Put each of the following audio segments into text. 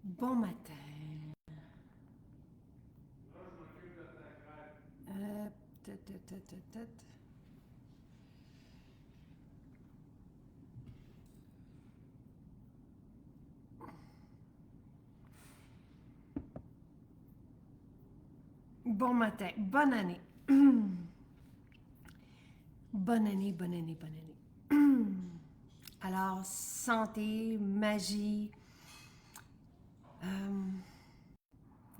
Bon matin. Euh, tut, tut, tut, tut, tut. Bon matin. Bonne année. Bonne année, bonne année, bonne année. Alors, santé, magie, euh,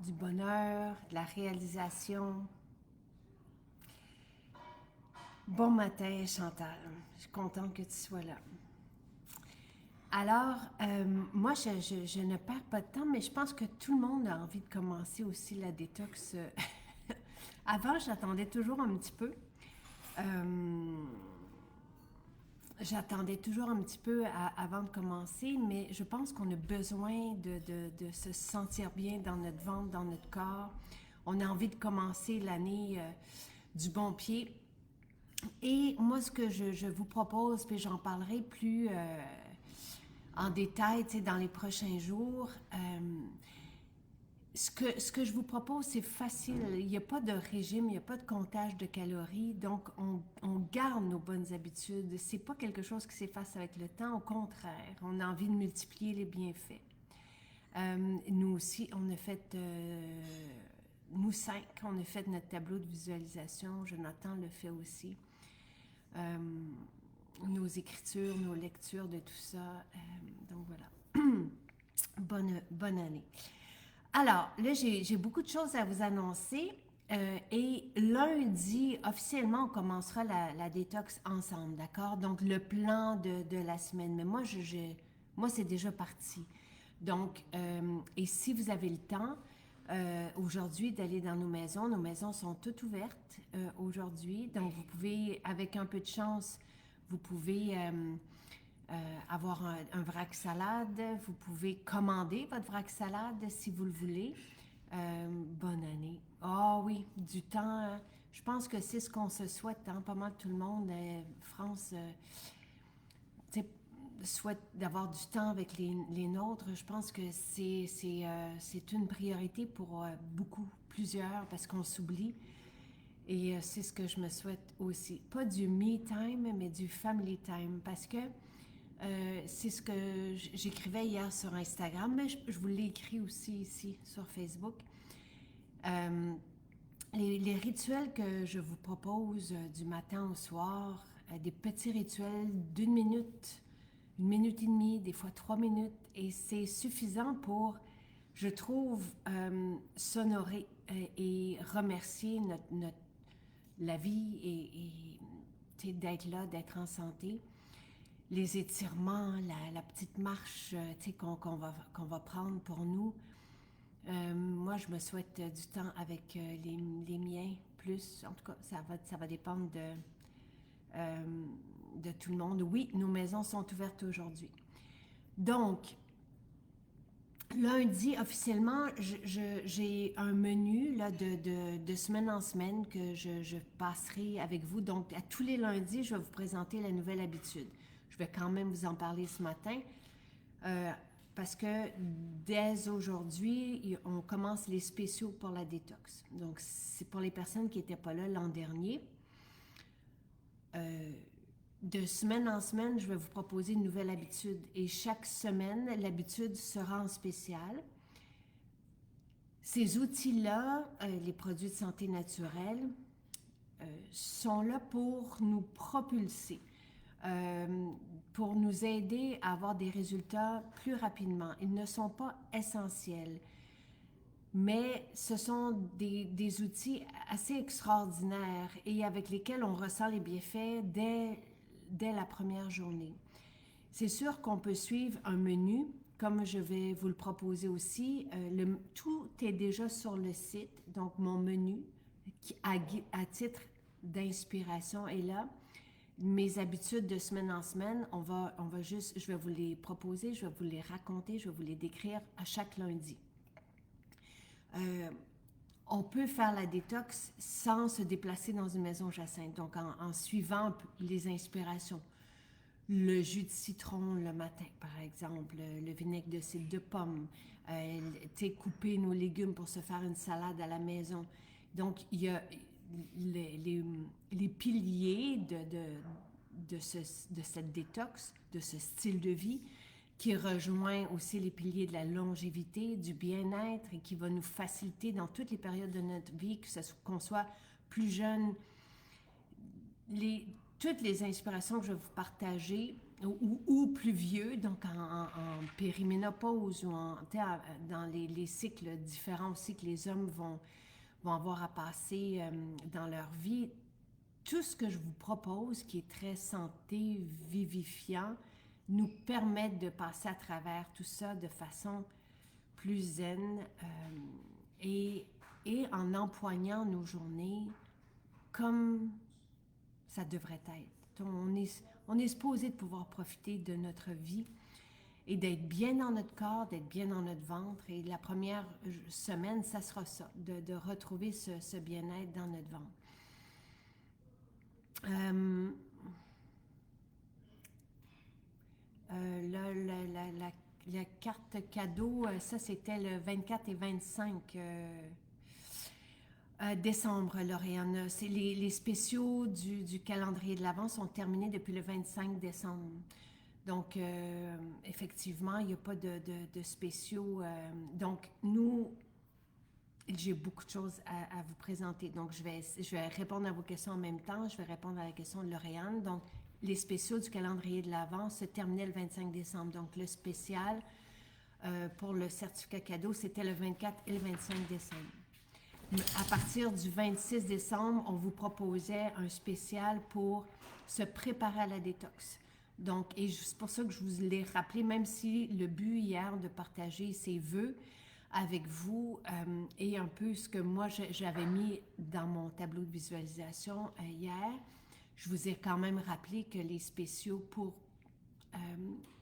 du bonheur, de la réalisation. Bon matin, Chantal. Je suis contente que tu sois là. Alors, moi, je ne perds pas de temps, mais je pense que tout le monde a envie de commencer aussi la détox. Avant, j'attendais toujours un petit peu. Euh, J'attendais toujours un petit peu avant de commencer, mais je pense qu'on a besoin de se sentir bien dans notre ventre, dans notre corps. On a envie de commencer l'année du bon pied. Et moi, ce que je vous propose, puis j'en parlerai plus en détail dans les prochains jours, ce que je vous propose, c'est facile. Il n'y a pas de régime, il n'y a pas de comptage de calories. Donc, on garde nos bonnes habitudes. C'est pas quelque chose qui s'efface avec le temps. Au contraire, on a envie de multiplier les bienfaits. Nous aussi, on a fait, nous cinq, on a fait notre tableau de visualisation. Jonathan le fait aussi. Euh, nos écritures, nos lectures de tout ça. Donc voilà. Bonne année. Alors, là, j'ai beaucoup de choses à vous annoncer. Et lundi, officiellement, on commencera la détox ensemble, d'accord? Donc, le plan de la semaine. Mais moi, c'est déjà parti. Donc, et si vous avez le temps, aujourd'hui, d'aller dans nos maisons sont toutes ouvertes aujourd'hui. Donc, vous pouvez, avec un peu de chance, vous pouvez avoir un vrac salade. Vous pouvez commander votre vrac salade si vous le voulez. Bonne année. Ah oui, du temps. Je pense que c'est ce qu'on se souhaite, hein, pas mal tout le monde. France souhaite d'avoir du temps avec les nôtres. Je pense que c'est une priorité pour beaucoup, plusieurs, parce qu'on s'oublie. Et c'est ce que je me souhaite aussi. Pas du me time, mais du family time. Parce que c'est ce que j'écrivais hier sur Instagram, mais je vous l'ai écrit aussi ici sur Facebook. Euh, les rituels que je vous propose du matin au soir, des petits rituels d'une minute, une minute et demie, des fois 3 minutes, et c'est suffisant pour, je trouve, s'honorer et remercier la vie et d'être là, d'être en santé. Les étirements, la petite marche qu'on va prendre pour nous. Moi, je me souhaite du temps avec les miens, plus. En tout cas, ça va dépendre de tout le monde. Oui, nos maisons sont ouvertes aujourd'hui. Donc, lundi, officiellement, j'ai un menu là, de semaine en semaine que je passerai avec vous. Donc, à tous les lundis, je vais vous présenter la nouvelle habitude. Je vais quand même vous en parler ce matin. Euh, Parce que dès aujourd'hui, on commence les spéciaux pour la détox. Donc, c'est pour les personnes qui n'étaient pas là l'an dernier. Euh, de semaine en semaine, je vais vous proposer une nouvelle habitude. Et chaque semaine, l'habitude sera en spécial. Ces outils-là, les produits de santé naturelle, sont là pour nous propulser, euh, pour nous aider à avoir des résultats plus rapidement. Ils ne sont pas essentiels, mais ce sont des outils assez extraordinaires et avec lesquels on ressent les bienfaits dès la première journée. C'est sûr qu'on peut suivre un menu, comme je vais vous le proposer aussi. Tout est déjà sur le site, donc mon menu, qui, à titre d'inspiration, est là. Mes habitudes de semaine en semaine, je vais vous les proposer, je vais vous les raconter, je vais vous les décrire à chaque lundi. Euh, on peut faire la détox sans se déplacer dans une maison Jacinthe, donc en suivant les inspirations. le jus de citron le matin, par exemple, le vinaigre de cidre de pomme, couper nos légumes pour se faire une salade à la maison. Donc, il y a les piliers de cette détox, de ce style de vie, qui rejoint aussi les piliers de la longévité, du bien-être et qui va nous faciliter dans toutes les périodes de notre vie, qu'on soit plus jeune. Toutes les inspirations que je vais vous partager, ou plus vieux, donc en périménopause ou dans les cycles différents aussi que les hommes vont avoir à passer dans leur vie, tout ce que je vous propose, qui est très santé, vivifiant, nous permet de passer à travers tout ça de façon plus zen et en empoignant nos journées comme ça devrait être. On est supposé de pouvoir profiter de notre vie et d'être bien dans notre corps, d'être bien dans notre ventre. Et la première semaine, ça sera ça, de retrouver ce bien-être dans notre ventre. La carte cadeau, ça c'était le 24 et 25 décembre, Lauriane. C'est les spéciaux du calendrier de l'Avent sont terminés depuis le 25 décembre. Donc, effectivement, il n'y a pas de spéciaux. Donc, nous, j'ai beaucoup de choses à vous présenter. Donc, je vais répondre à vos questions en même temps. Je vais répondre à la question de Lauriane. Donc, les spéciaux du calendrier de l'Avent se terminaient le 25 décembre. Donc, le spécial pour le certificat cadeau, c'était le 24 et le 25 décembre. À partir du 26 décembre, on vous proposait un spécial pour se préparer à la détox. Donc, et c'est pour ça que je vous l'ai rappelé, même si le but hier de partager ces vœux avec vous et un peu ce que moi j'avais mis dans mon tableau de visualisation hier, je vous ai quand même rappelé que les spéciaux pour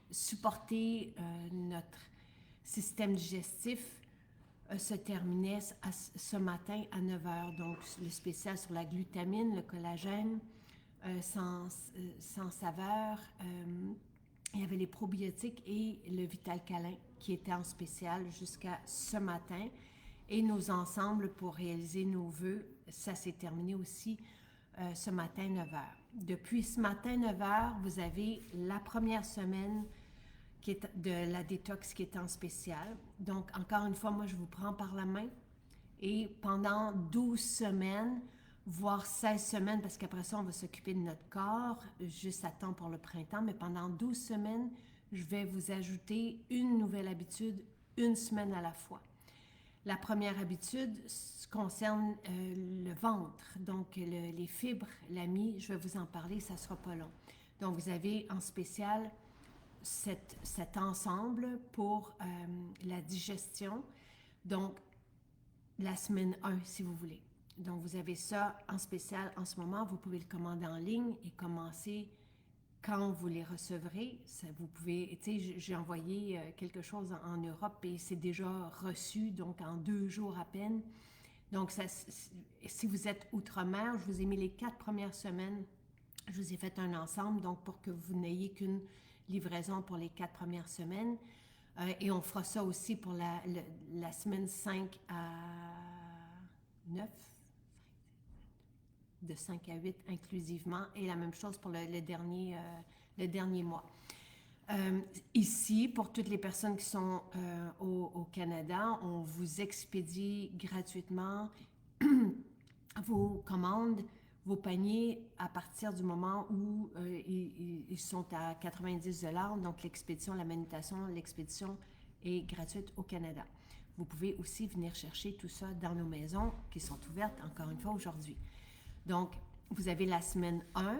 supporter notre système digestif se terminait ce matin à 9 h. Donc, le spécial sur la glutamine, le collagène, sans saveur. Il y avait les probiotiques et le Vitalcalin qui étaient en spécial jusqu'à ce matin. Et nos ensembles pour réaliser nos vœux, ça s'est terminé aussi ce matin 9 h. Depuis ce matin 9 h, vous avez la première semaine qui est de la détox qui est en spécial. Donc, encore une fois, moi, je vous prends par la main et pendant 12 semaines, voire 16 semaines, parce qu'après ça, on va s'occuper de notre corps, juste à temps pour le printemps, mais pendant 12 semaines, je vais vous ajouter une nouvelle habitude, une semaine à la fois. La première habitude concerne le ventre, donc les fibres, l'ami, je vais vous en parler, ça ne sera pas long. Donc, vous avez en spécial cet ensemble pour la digestion, donc la semaine 1 si vous voulez. Donc vous avez ça en spécial en ce moment, vous pouvez le commander en ligne et commencer quand vous les recevrez. Ça, vous pouvez, tu sais, j'ai envoyé quelque chose en Europe et c'est déjà reçu, donc en 2 jours à peine. Donc ça, si vous êtes outre-mer, je vous ai mis les 4 premières semaines, je vous ai fait un ensemble, donc pour que vous n'ayez qu'une livraison pour les 4 premières semaines. Et on fera ça aussi pour la semaine 5 à 9, de 5 à 8 inclusivement, et la même chose pour le dernier mois. Ici, pour toutes les personnes qui sont au Canada, on vous expédie gratuitement vos commandes, vos paniers à partir du moment où ils sont à 90 $. Donc, l'expédition, la manutention, l'expédition est gratuite au Canada. Vous pouvez aussi venir chercher tout ça dans nos maisons qui sont ouvertes, encore une fois, aujourd'hui. Donc, vous avez la semaine 1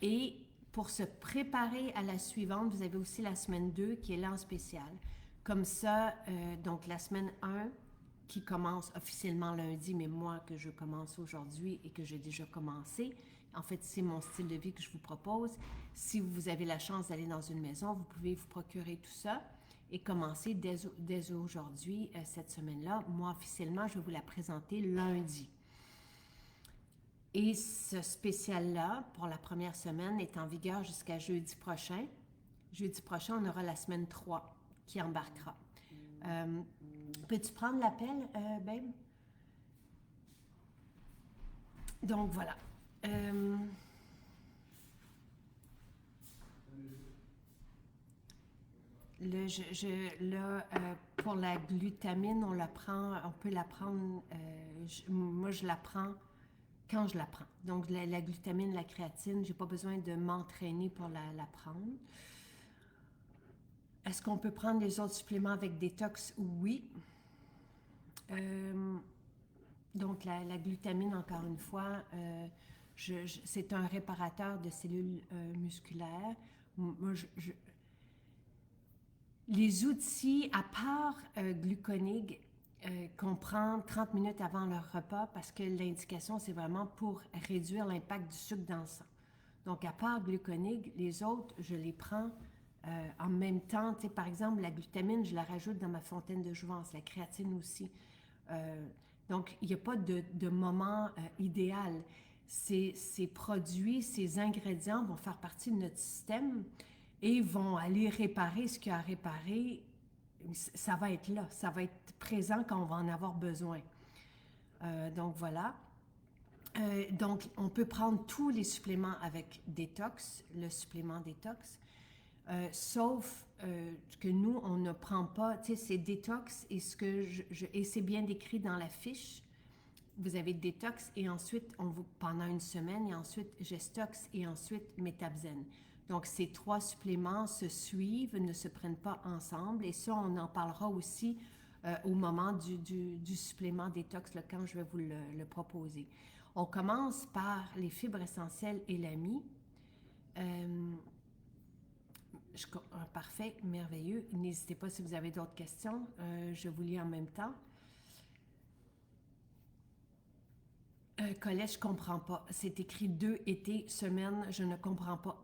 et pour se préparer à la suivante, vous avez aussi la semaine 2 qui est là en spécial. Comme ça, donc la semaine 1 qui commence officiellement lundi, mais moi que je commence aujourd'hui et que j'ai déjà commencé. En fait, c'est mon style de vie que je vous propose. Si vous avez la chance d'aller dans une maison, vous pouvez vous procurer tout ça et commencer dès aujourd'hui, cette semaine-là. Moi, officiellement, je vais vous la présenter lundi. Et ce spécial-là, pour la première semaine, est en vigueur jusqu'à jeudi prochain. Jeudi prochain, on aura la semaine 3 qui embarquera. Peux-tu prendre l'appel, babe? Donc, voilà. Pour la glutamine, on peut la prendre, moi je la prends quand je la prends. Donc la glutamine, la créatine, j'ai pas besoin de m'entraîner pour la prendre. Est-ce qu'on peut prendre les autres suppléments avec détox? Oui. Donc la glutamine, encore une fois, c'est un réparateur de cellules musculaires. Moi, les outils, à part Gluconig, qu'on prend 30 minutes avant leur repas, parce que l'indication, c'est vraiment pour réduire l'impact du sucre dans le sang. Donc, à part Gluconig, les autres, je les prends en même temps. Tu sais, par exemple, la glutamine, je la rajoute dans ma fontaine de jouvence, la créatine aussi. Donc, il n'y a pas de moment idéal. Ces produits, ces ingrédients vont faire partie de notre système et vont aller réparer ce qu'il y a à réparer. Ça va être là, ça va être présent quand on va en avoir besoin. Donc, voilà. Donc, on peut prendre tous les suppléments avec détox, le supplément détox, sauf que nous, on ne prend pas, tu sais, c'est détox et, et c'est bien décrit dans la fiche. Vous avez détox et ensuite, pendant une semaine, et ensuite gestox et ensuite métabzène. Donc, ces 3 suppléments se suivent, ne se prennent pas ensemble et ça, on en parlera aussi au moment du supplément détox, là, quand je vais vous le proposer. On commence par les fibres essentielles et l'AMI. Parfait, merveilleux. N'hésitez pas si vous avez d'autres questions. Je vous lis en même temps. Colette, je ne comprends pas. C'est écrit 2 étés, semaine, je ne comprends pas.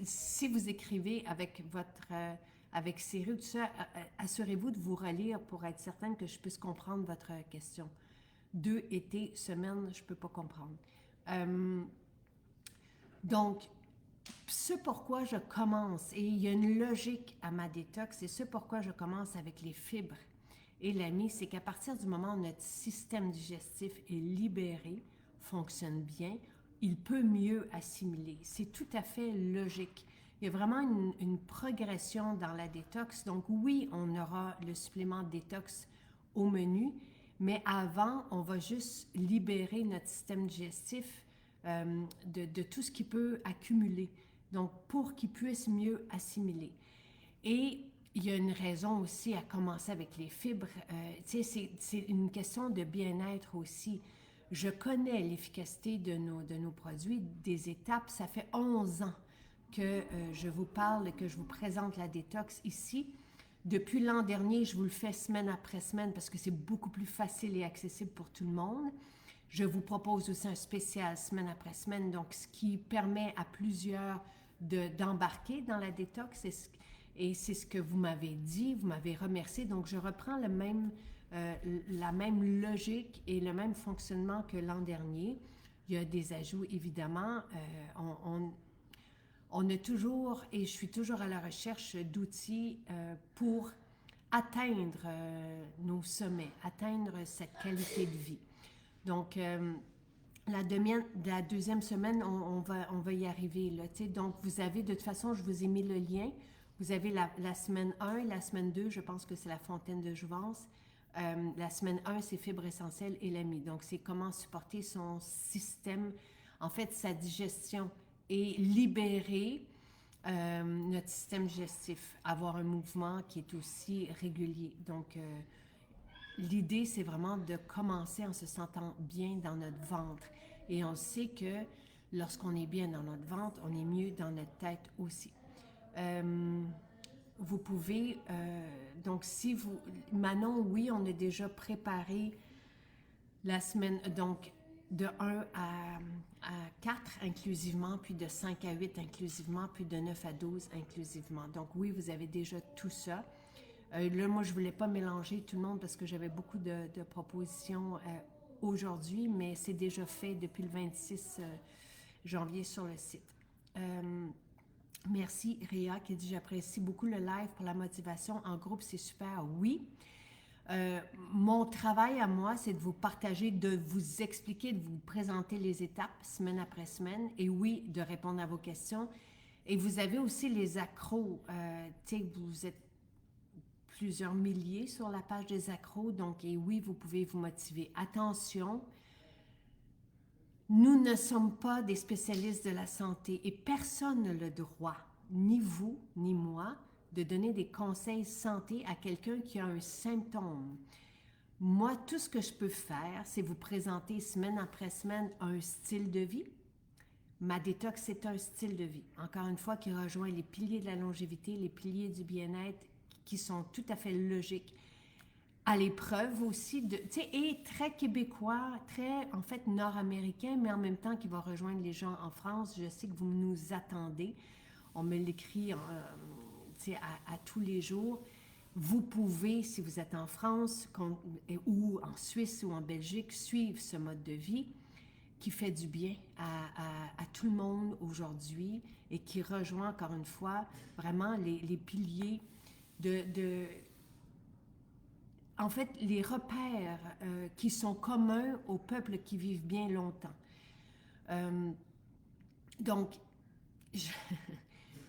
Si vous écrivez avec avec Siri, tout ça, assurez-vous de vous relire pour être certaine que je puisse comprendre votre question. 2 étés, semaine, je ne peux pas comprendre. Donc, ce pourquoi je commence, et il y a une logique à ma détox, c'est ce pourquoi je commence avec les fibres et l'AMI, c'est qu'à partir du moment où notre système digestif est libéré, fonctionne bien, il peut mieux assimiler. C'est tout à fait logique. Il y a vraiment une progression dans la détox. Donc oui, on aura le supplément de détox au menu, mais avant, on va juste libérer notre système digestif de tout ce qui peut accumuler. Donc, pour qu'il puisse mieux assimiler. Et il y a une raison aussi à commencer avec les fibres. C'est une question de bien-être aussi. Je connais l'efficacité de nos produits, des étapes. Ça fait 11 ans que je vous parle, que je vous présente la détox ici. Depuis l'an dernier, je vous le fais semaine après semaine parce que c'est beaucoup plus facile et accessible pour tout le monde. Je vous propose aussi un spécial semaine après semaine, donc ce qui permet à plusieurs d'embarquer dans la détox. Et c'est ce que vous m'avez dit, vous m'avez remercié. Donc, je reprends la même logique et le même fonctionnement que l'an dernier. Il y a des ajouts, évidemment. On a toujours, et je suis toujours à la recherche d'outils pour atteindre nos sommets, atteindre cette qualité de vie. Donc, la deuxième semaine, on va y arriver. Là, donc, vous avez, de toute façon, je vous ai mis le lien. Vous avez la semaine 1, la semaine 2, je pense que c'est la fontaine de jouvence. La semaine 1, c'est fibres essentielles et l'AMI. Donc, c'est comment supporter son système, en fait, sa digestion et libérer notre système digestif, avoir un mouvement qui est aussi régulier. Donc, l'idée, c'est vraiment de commencer en se sentant bien dans notre ventre. Et on sait que lorsqu'on est bien dans notre ventre, on est mieux dans notre tête aussi. Vous pouvez, donc si vous, Manon, oui, on a déjà préparé la semaine, donc de 1 à 4 inclusivement, puis de 5 à 8 inclusivement, puis de 9 à 12 inclusivement. Donc oui, vous avez déjà tout ça. Là, moi, je ne voulais pas mélanger tout le monde parce que j'avais beaucoup de propositions aujourd'hui, mais c'est déjà fait depuis le 26 janvier sur le site. Merci Réa qui dit j'apprécie beaucoup le live pour la motivation en groupe, c'est super. Oui. Mon travail à moi, c'est de vous partager, de vous expliquer, de vous présenter les étapes semaine après semaine et oui, de répondre à vos questions. Et vous avez aussi les accros. Tu sais, vous êtes plusieurs milliers sur la page des accros, donc et oui, vous pouvez vous motiver. Attention, nous ne sommes pas des spécialistes de la santé et personne n'a le droit, ni vous, ni moi, de donner des conseils santé à quelqu'un qui a un symptôme. Moi, tout ce que je peux faire, c'est vous présenter semaine après semaine un style de vie. Ma détox, c'est un style de vie, encore une fois, qui rejoint les piliers de la longévité, les piliers du bien-être, qui sont tout à fait logiques. À l'épreuve aussi, et très québécois, très, en fait, nord-américain, mais en même temps qui va rejoindre les gens en France. Je sais que vous nous attendez. On me l'écrit à tous les jours. Vous pouvez, si vous êtes en France ou en Suisse ou en Belgique, suivre ce mode de vie qui fait du bien à tout le monde aujourd'hui et qui rejoint encore une fois vraiment les piliers en fait, les repères qui sont communs aux peuples qui vivent bien longtemps. Donc,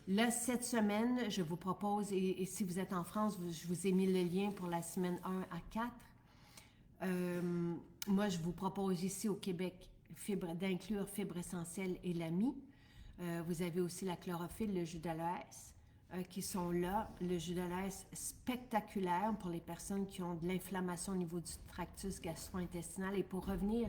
là, cette semaine, je vous propose, et si vous êtes en France, je vous ai mis le lien pour la semaine 1 à 4. Moi, je vous propose ici au Québec d'inclure fibre essentielle et l'AMI. Vous avez aussi la chlorophylle, le jus d'aloès qui sont là. Le jus d'aloès spectaculaire pour les personnes qui ont de l'inflammation au niveau du tractus gastro-intestinal. Et pour revenir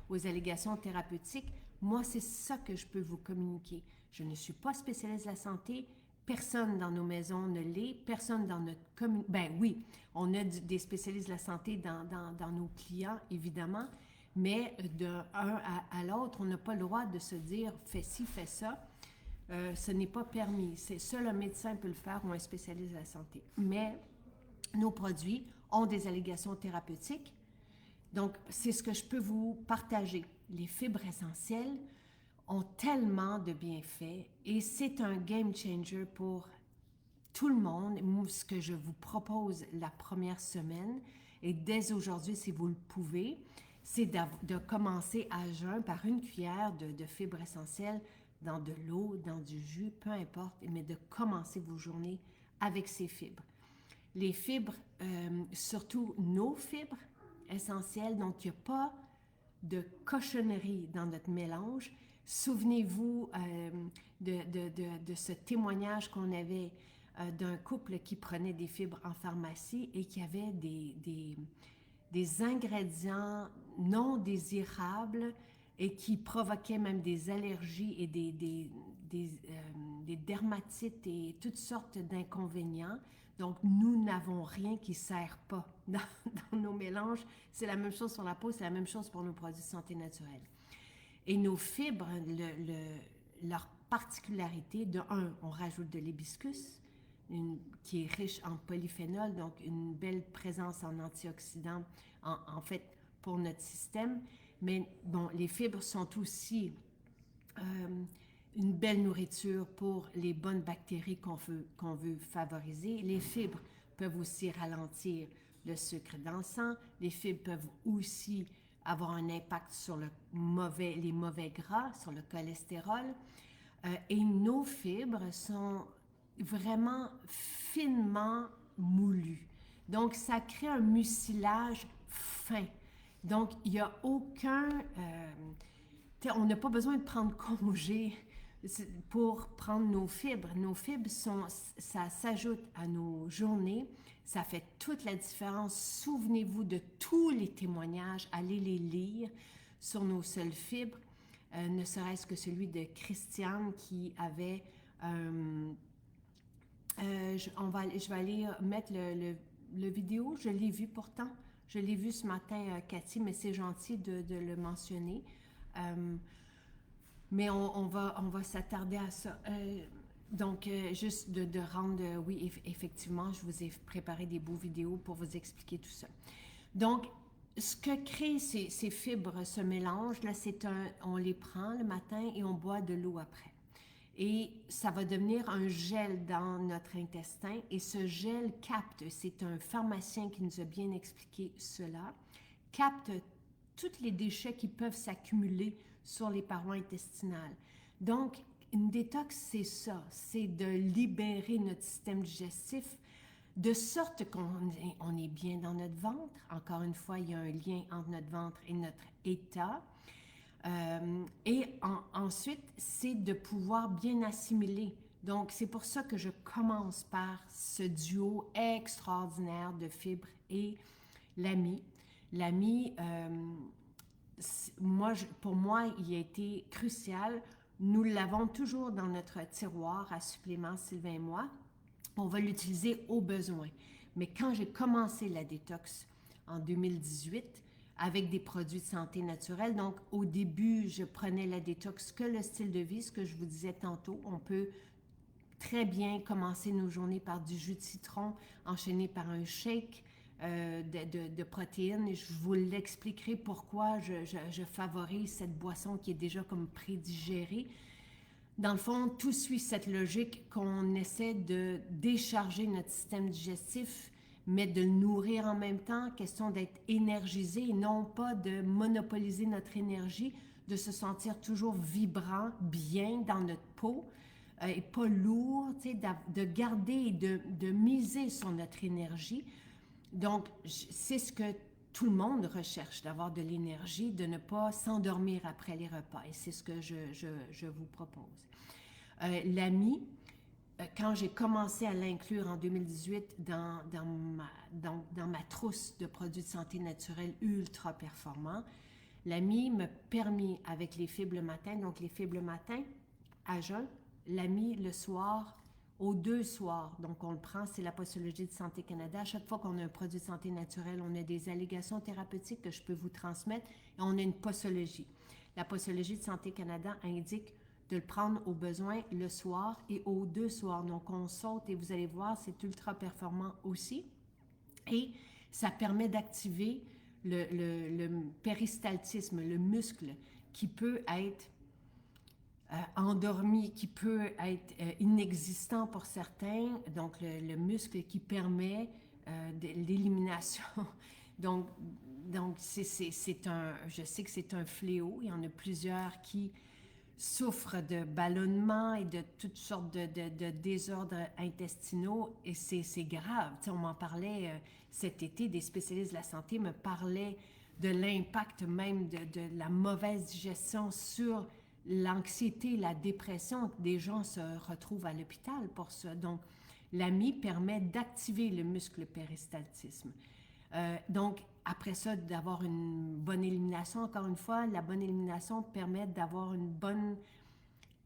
aux allégations thérapeutiques, moi, c'est ça que je peux vous communiquer. Je ne suis pas spécialiste de la santé. Personne dans nos maisons ne l'est. Personne dans notre communauté. Ben oui, on a des spécialistes de la santé dans nos clients, évidemment. Mais d'un à l'autre, on n'a pas le droit de se dire « fais ci, fais ça ». Ce n'est pas permis. C'est seul un médecin peut le faire ou un spécialiste de la santé. Mais nos produits ont des allégations thérapeutiques. Donc, c'est ce que je peux vous partager. Les fibres essentielles ont tellement de bienfaits et c'est un game changer pour tout le monde. Ce que je vous propose la première semaine, et dès aujourd'hui, si vous le pouvez, c'est de commencer à jeun par une cuillère de fibres essentielles dans de l'eau, dans du jus, peu importe, mais de commencer vos journées avec ces fibres. Les fibres, surtout nos fibres essentielles, donc il n'y a pas de cochonnerie dans notre mélange. Souvenez-vous de ce témoignage qu'on avait d'un couple qui prenait des fibres en pharmacie et qui avait des ingrédients non désirables et qui provoquaient même des allergies et des dermatites et toutes sortes d'inconvénients. Donc, nous n'avons rien qui ne sert pas dans nos mélanges. C'est la même chose sur la peau, c'est la même chose pour nos produits de santé naturelle. Et nos fibres, leur particularité, de un, on rajoute de l'hibiscus, qui est riche en polyphénol, donc une belle présence en antioxydants, en fait, pour notre système. Mais bon, les fibres sont aussi une belle nourriture pour les bonnes bactéries qu'on veut favoriser. Les fibres peuvent aussi ralentir le sucre dans le sang. Les fibres peuvent aussi avoir un impact sur les mauvais gras, sur le cholestérol. Et nos fibres sont vraiment finement moulues. Donc, ça crée un mucilage fin. Donc, il n'y a aucun... on n'a pas besoin de prendre congé pour prendre nos fibres. Nos fibres, ça s'ajoute à nos journées. Ça fait toute la différence. Souvenez-vous de tous les témoignages. Allez les lire sur nos seules fibres. Ne serait-ce que celui de Christiane qui avait... je vais aller mettre le vidéo. Je l'ai vu pourtant. Je l'ai vu ce matin, Cathy, mais c'est gentil de le mentionner. Mais on va s'attarder à ça. Donc, juste de rendre... oui, effectivement, je vous ai préparé des beaux vidéos pour vous expliquer tout ça. Donc, ce que créent ces fibres, ce mélange, là, on les prend le matin et on boit de l'eau après. Et ça va devenir un gel dans notre intestin et ce gel capte, c'est un pharmacien qui nous a bien expliqué cela, capte tous les déchets qui peuvent s'accumuler sur les parois intestinales. Donc, une détox, c'est ça, c'est de libérer notre système digestif de sorte qu'on est bien dans notre ventre. Encore une fois, il y a un lien entre notre ventre et notre état. Ensuite, c'est de pouvoir bien assimiler. Donc, c'est pour ça que je commence par ce duo extraordinaire de fibres et l'ami. L'ami, pour moi, il a été crucial. Nous l'avons toujours dans notre tiroir à suppléments, Sylvain et moi. On va l'utiliser au besoin. Mais quand j'ai commencé la détox en 2018, avec des produits de santé naturelle, donc au début, je prenais la détox que le style de vie, ce que je vous disais tantôt. On peut très bien commencer nos journées par du jus de citron, enchaîné par un shake de protéines. Et je vous l'expliquerai pourquoi je favorise cette boisson qui est déjà comme prédigérée. Dans le fond, tout suit cette logique qu'on essaie de décharger notre système digestif, mais de le nourrir en même temps, question d'être énergisé et non pas de monopoliser notre énergie, de se sentir toujours vibrant, bien dans notre peau et pas lourd, de garder et de miser sur notre énergie. Donc, c'est ce que tout le monde recherche, d'avoir de l'énergie, de ne pas s'endormir après les repas. Et c'est ce que je vous propose. L'ami, quand j'ai commencé à l'inclure en 2018 dans ma trousse de produits de santé naturelle ultra performants, l'ami me permis avec les fibres le matin, donc les fibres le matin à jeun, l'ami le soir, aux 2 soirs. Donc, on le prend, c'est la posologie de Santé Canada. À chaque fois qu'on a un produit de santé naturelle, on a des allégations thérapeutiques que je peux vous transmettre et on a une posologie. La posologie de Santé Canada indique de le prendre au besoin le soir et aux 2 soirs. Donc, on saute et vous allez voir, c'est ultra performant aussi. Et ça permet d'activer le péristaltisme, le muscle qui peut être endormi, qui peut être inexistant pour certains, donc le muscle qui permet l'élimination. Donc je sais que c'est un fléau, il y en a plusieurs qui souffrent de ballonnement et de toutes sortes de désordres intestinaux et c'est grave. T'sais, on m'en parlait cet été, des spécialistes de la santé me parlaient de l'impact même de la mauvaise digestion sur l'anxiété, la dépression. Des gens se retrouvent à l'hôpital pour ça. Donc, l'AMI permet d'activer le muscle péristaltisme. Donc, après ça, d'avoir une bonne élimination, encore une fois, la bonne élimination permet d'avoir une bonne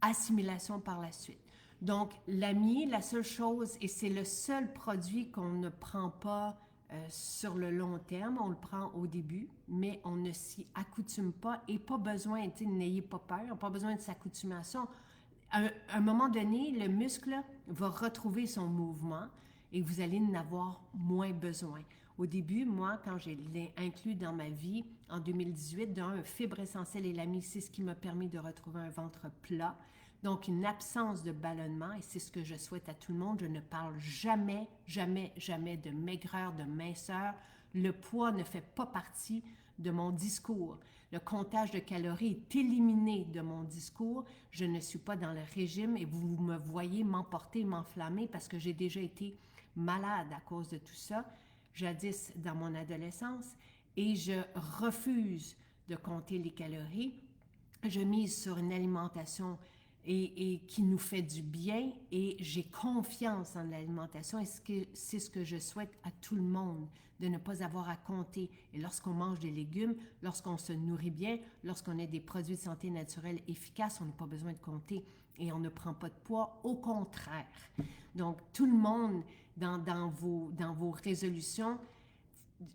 assimilation par la suite. Donc, l'AMI, la seule chose, et c'est le seul produit qu'on ne prend pas sur le long terme, on le prend au début, mais on ne s'y accoutume pas et pas besoin, n'ayez pas peur, pas besoin de s'accoutumation. À un moment donné, le muscle va retrouver son mouvement et vous allez en avoir moins besoin. Au début, moi, quand je l'ai inclus dans ma vie en 2018, d'un fibre essentielle et l'AMI, c'est ce qui m'a permis de retrouver un ventre plat. Donc, une absence de ballonnement, et c'est ce que je souhaite à tout le monde. Je ne parle jamais, jamais, jamais de maigreur, de minceur. Le poids ne fait pas partie de mon discours. Le comptage de calories est éliminé de mon discours. Je ne suis pas dans le régime et vous me voyez m'emporter, m'enflammer parce que j'ai déjà été malade à cause de tout ça, jadis dans mon adolescence, et je refuse de compter les calories. Je mise sur une alimentation et qui nous fait du bien et j'ai confiance en l'alimentation et c'est ce que je souhaite à tout le monde, de ne pas avoir à compter. Et lorsqu'on mange des légumes, lorsqu'on se nourrit bien, lorsqu'on a des produits de santé naturelle efficaces, on n'a pas besoin de compter et on ne prend pas de poids, au contraire. Donc, tout le monde, dans vos résolutions,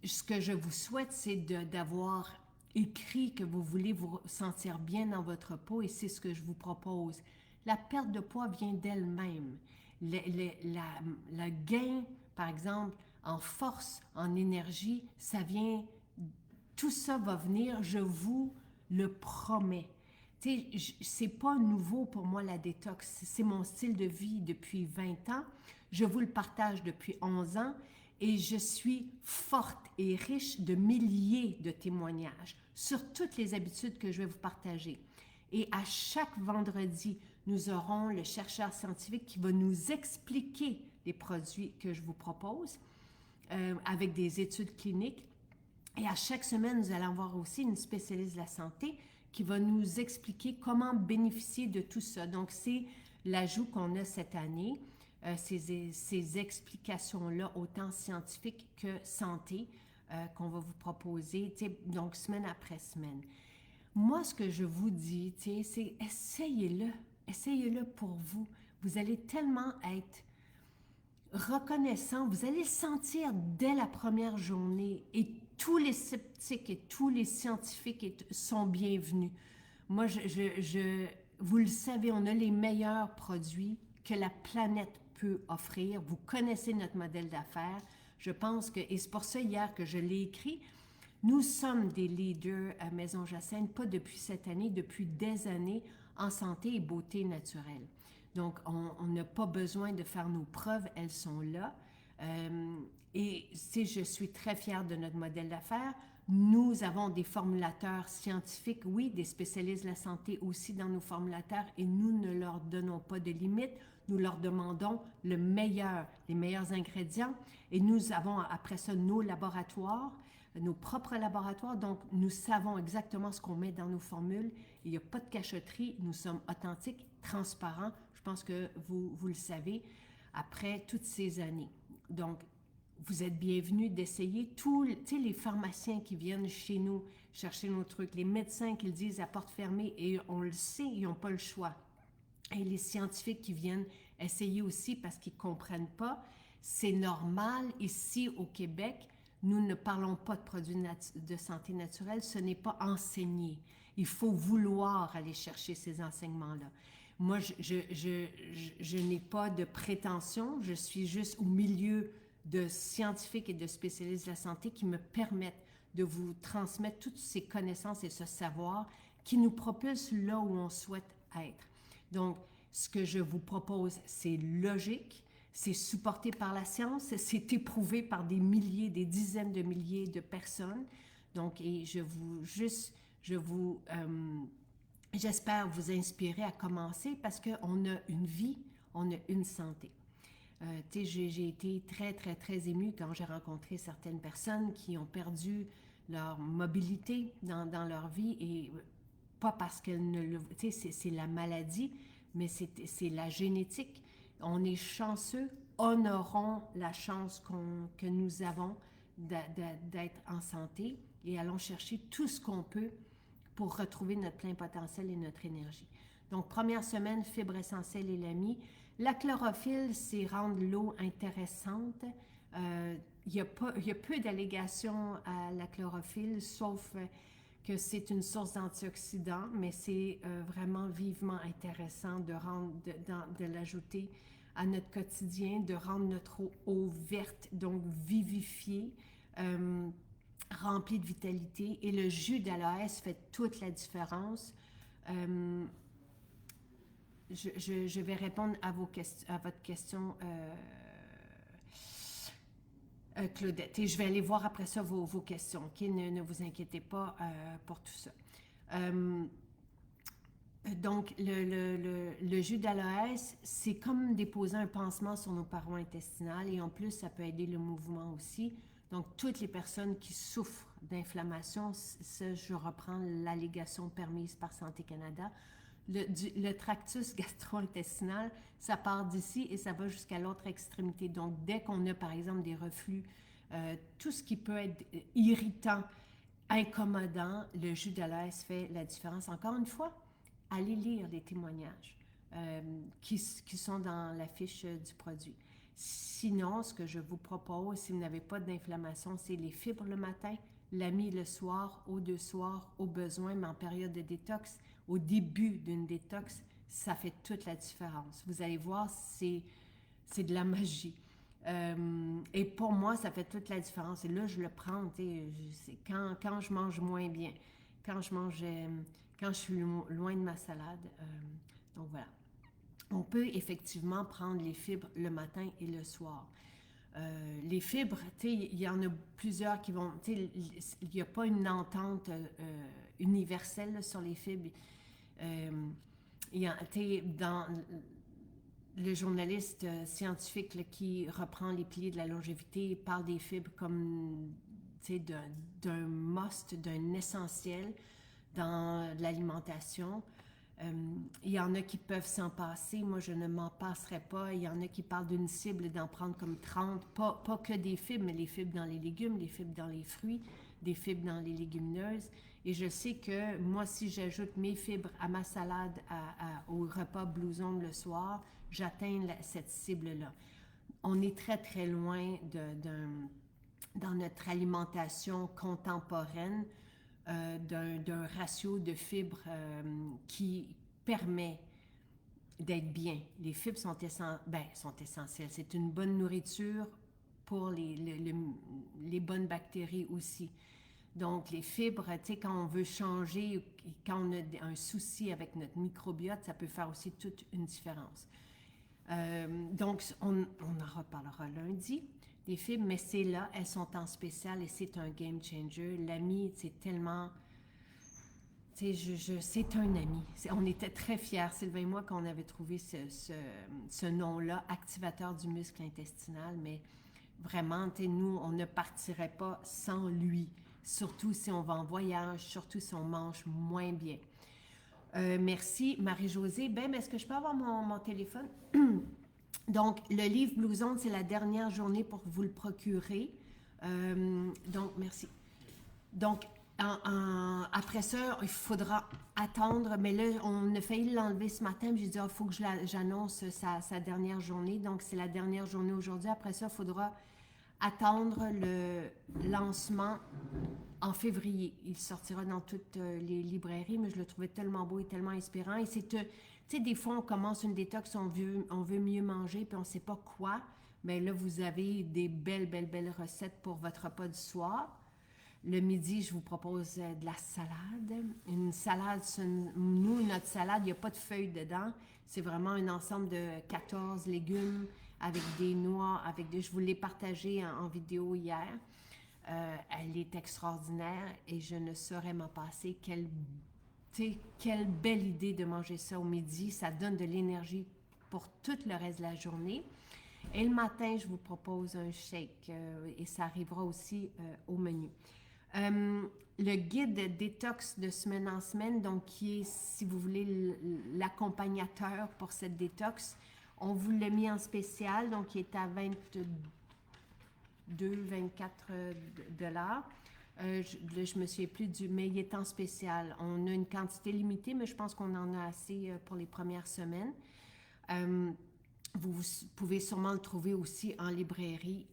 ce que je vous souhaite, c'est d'avoir écrit que vous voulez vous sentir bien dans votre peau et c'est ce que je vous propose. La perte de poids vient d'elle-même. Le gain, par exemple, en force, en énergie, ça vient tout ça va venir, je vous le promets. Tu sais, c'est pas nouveau pour moi la détox, c'est mon style de vie depuis 20 ans. Je vous le partage depuis 11 ans et je suis forte et riche de milliers de témoignages sur toutes les habitudes que je vais vous partager. Et à chaque vendredi, nous aurons le chercheur scientifique qui va nous expliquer les produits que je vous propose avec des études cliniques. Et à chaque semaine, nous allons avoir aussi une spécialiste de la santé qui va nous expliquer comment bénéficier de tout ça. Donc, c'est l'ajout qu'on a cette année, ces explications-là, autant scientifiques que santé, qu'on va vous proposer, donc semaine après semaine. Moi, ce que je vous dis, c'est essayez-le. Essayez-le pour vous. Vous allez tellement être reconnaissant. Vous allez le sentir dès la première journée. Et tous les sceptiques et tous les scientifiques sont bienvenus. Moi, vous le savez, on a les meilleurs produits que la planète peut offrir. Vous connaissez notre modèle d'affaires. Je pense que, et c'est pour ça hier que je l'ai écrit, nous sommes des leaders à Maison Jacinthe, pas depuis cette année, depuis des années, en santé et beauté naturelle. Donc, on n'a pas besoin de faire nos preuves, elles sont là. Et si je suis très fière de notre modèle d'affaires, nous avons des formulateurs scientifiques, oui, des spécialistes de la santé aussi dans nos formulateurs, et nous ne leur donnons pas de limites. Nous leur demandons le meilleur, les meilleurs ingrédients, et nous avons après ça nos laboratoires, nos propres laboratoires, donc nous savons exactement ce qu'on met dans nos formules. Il n'y a pas de cachotterie, nous sommes authentiques, transparents. Je pense que vous le savez après toutes ces années. Donc, vous êtes bienvenus d'essayer. Tous les pharmaciens qui viennent chez nous chercher nos trucs, les médecins qui le disent à porte fermée, et on le sait, ils n'ont pas le choix. Et les scientifiques qui viennent essayer aussi parce qu'ils ne comprennent pas, c'est normal ici au Québec. Nous ne parlons pas de produits de santé naturelle, ce n'est pas enseigné. Il faut vouloir aller chercher ces enseignements-là. Moi, je n'ai pas de prétention, je suis juste au milieu de scientifiques et de spécialistes de la santé qui me permettent de vous transmettre toutes ces connaissances et ce savoir qui nous propulse là où on souhaite être. Donc, ce que je vous propose, c'est logique, c'est supporté par la science, c'est éprouvé par des milliers, des dizaines de milliers de personnes. Donc, et j'espère vous inspirer à commencer parce qu'on a une vie, on a une santé. J'ai été très, très, très émue quand j'ai rencontré certaines personnes qui ont perdu leur mobilité dans leur vie et pas parce qu'elles ne le... c'est la maladie, mais c'est la génétique. On est chanceux, honorons la chance que nous avons d'être en santé et allons chercher tout ce qu'on peut pour retrouver notre plein potentiel et notre énergie. Donc, première semaine, fibre essentielle et l'ami. La chlorophylle, c'est rendre l'eau intéressante. Il y a peu d'allégations à la chlorophylle, sauf que c'est une source d'antioxydants, mais c'est vraiment vivement intéressant de l'ajouter à notre quotidien, de rendre notre eau verte, donc vivifiée, remplie de vitalité. Et le jus d'aloès fait toute la différence. Je vais répondre à votre question, Claudette. Et je vais aller voir après ça vos questions. Okay? Ne vous inquiétez pas pour tout ça. Donc, le jus d'aloès, c'est comme déposer un pansement sur nos parois intestinales et en plus, ça peut aider le mouvement aussi. Donc, toutes les personnes qui souffrent d'inflammation, ça, je reprends l'allégation permise par Santé Canada. Le tractus gastro-intestinal, ça part d'ici et ça va jusqu'à l'autre extrémité. Donc, dès qu'on a, par exemple, des reflux, tout ce qui peut être irritant, incommodant, le jus d'aloès fait la différence. Encore une fois, allez lire les témoignages qui sont dans la fiche du produit. Sinon, ce que je vous propose, si vous n'avez pas d'inflammation, c'est les fibres le matin, l'ami le soir, aux 2 soirs, au besoin, mais en période de détox, au début d'une détox, ça fait toute la différence. Vous allez voir, c'est de la magie. Et pour moi, ça fait toute la différence. Et là, je le prends, tu sais, c'est quand je mange moins bien, quand je mange, quand je suis loin de ma salade. Donc voilà. On peut effectivement prendre les fibres le matin et le soir. Les fibres, tu sais, il y en a plusieurs qui vont, tu sais, il n'y a pas une entente universelle là, sur les fibres. Tu sais, dans le journaliste scientifique là, qui reprend les piliers de la longévité parle des fibres comme d'un must, d'un essentiel dans l'alimentation. Il y en a qui peuvent s'en passer, moi je ne m'en passerai pas. Il y en a qui parlent d'une cible d'en prendre comme 30, pas que des fibres, mais les fibres dans les légumes, les fibres dans les fruits, des fibres dans les légumineuses. Et je sais que moi, si j'ajoute mes fibres à ma salade, au repas blouson le soir, j'atteins cette cible-là. On est très, très loin dans notre alimentation contemporaine d'un ratio de fibres qui permet d'être bien. Les fibres sont essentielles. C'est une bonne nourriture pour les bonnes bactéries aussi. Donc, les fibres, tu sais, quand on veut changer, quand on a un souci avec notre microbiote, ça peut faire aussi toute une différence. Donc, on en reparlera lundi, des fibres, mais c'est là, elles sont en spécial et c'est un game changer. L'ami, c'est tellement... Tu sais, c'est un ami. On était très fiers, Sylvain et moi, quand on avait trouvé ce nom-là, activateur du muscle intestinal, mais vraiment, tu sais, nous, on ne partirait pas sans lui. Surtout si on va en voyage, surtout si on mange moins bien. Merci, Marie-Josée. Ben, est-ce que je peux avoir mon téléphone? Donc, le livre Blouson, c'est la dernière journée pour vous le procurer. Donc, merci. Donc, après ça, il faudra attendre. Mais là, on a failli l'enlever ce matin. Puis j'ai dit, il faut que j'annonce sa dernière journée. Donc, c'est la dernière journée aujourd'hui. Après ça, il faudra attendre le lancement en février. Il sortira dans toutes les librairies, mais je le trouvais tellement beau et tellement inspirant. Et c'est, tu sais, des fois, on commence une détox, on veut mieux manger, puis on ne sait pas quoi. Mais là, vous avez des belles recettes pour votre repas du soir. Le midi, je vous propose de la salade. Une salade, nous, notre salade, il n'y a pas de feuilles dedans. C'est vraiment un ensemble de 14 légumes avec des noix, je vous l'ai partagé en vidéo hier. Elle est extraordinaire et je ne saurais m'en passer. Quelle belle idée de manger ça au midi. Ça donne de l'énergie pour tout le reste de la journée. Et le matin, je vous propose un shake et ça arrivera aussi au menu. Le guide détox de semaine en semaine, donc qui est, si vous voulez, l'accompagnateur pour cette détox, on vous l'a mis en spécial, donc il est à 24 $. Je me souviens plus mais il est en spécial. On a une quantité limitée, mais je pense qu'on en a assez pour les premières semaines. Vous pouvez sûrement le trouver aussi en librairie.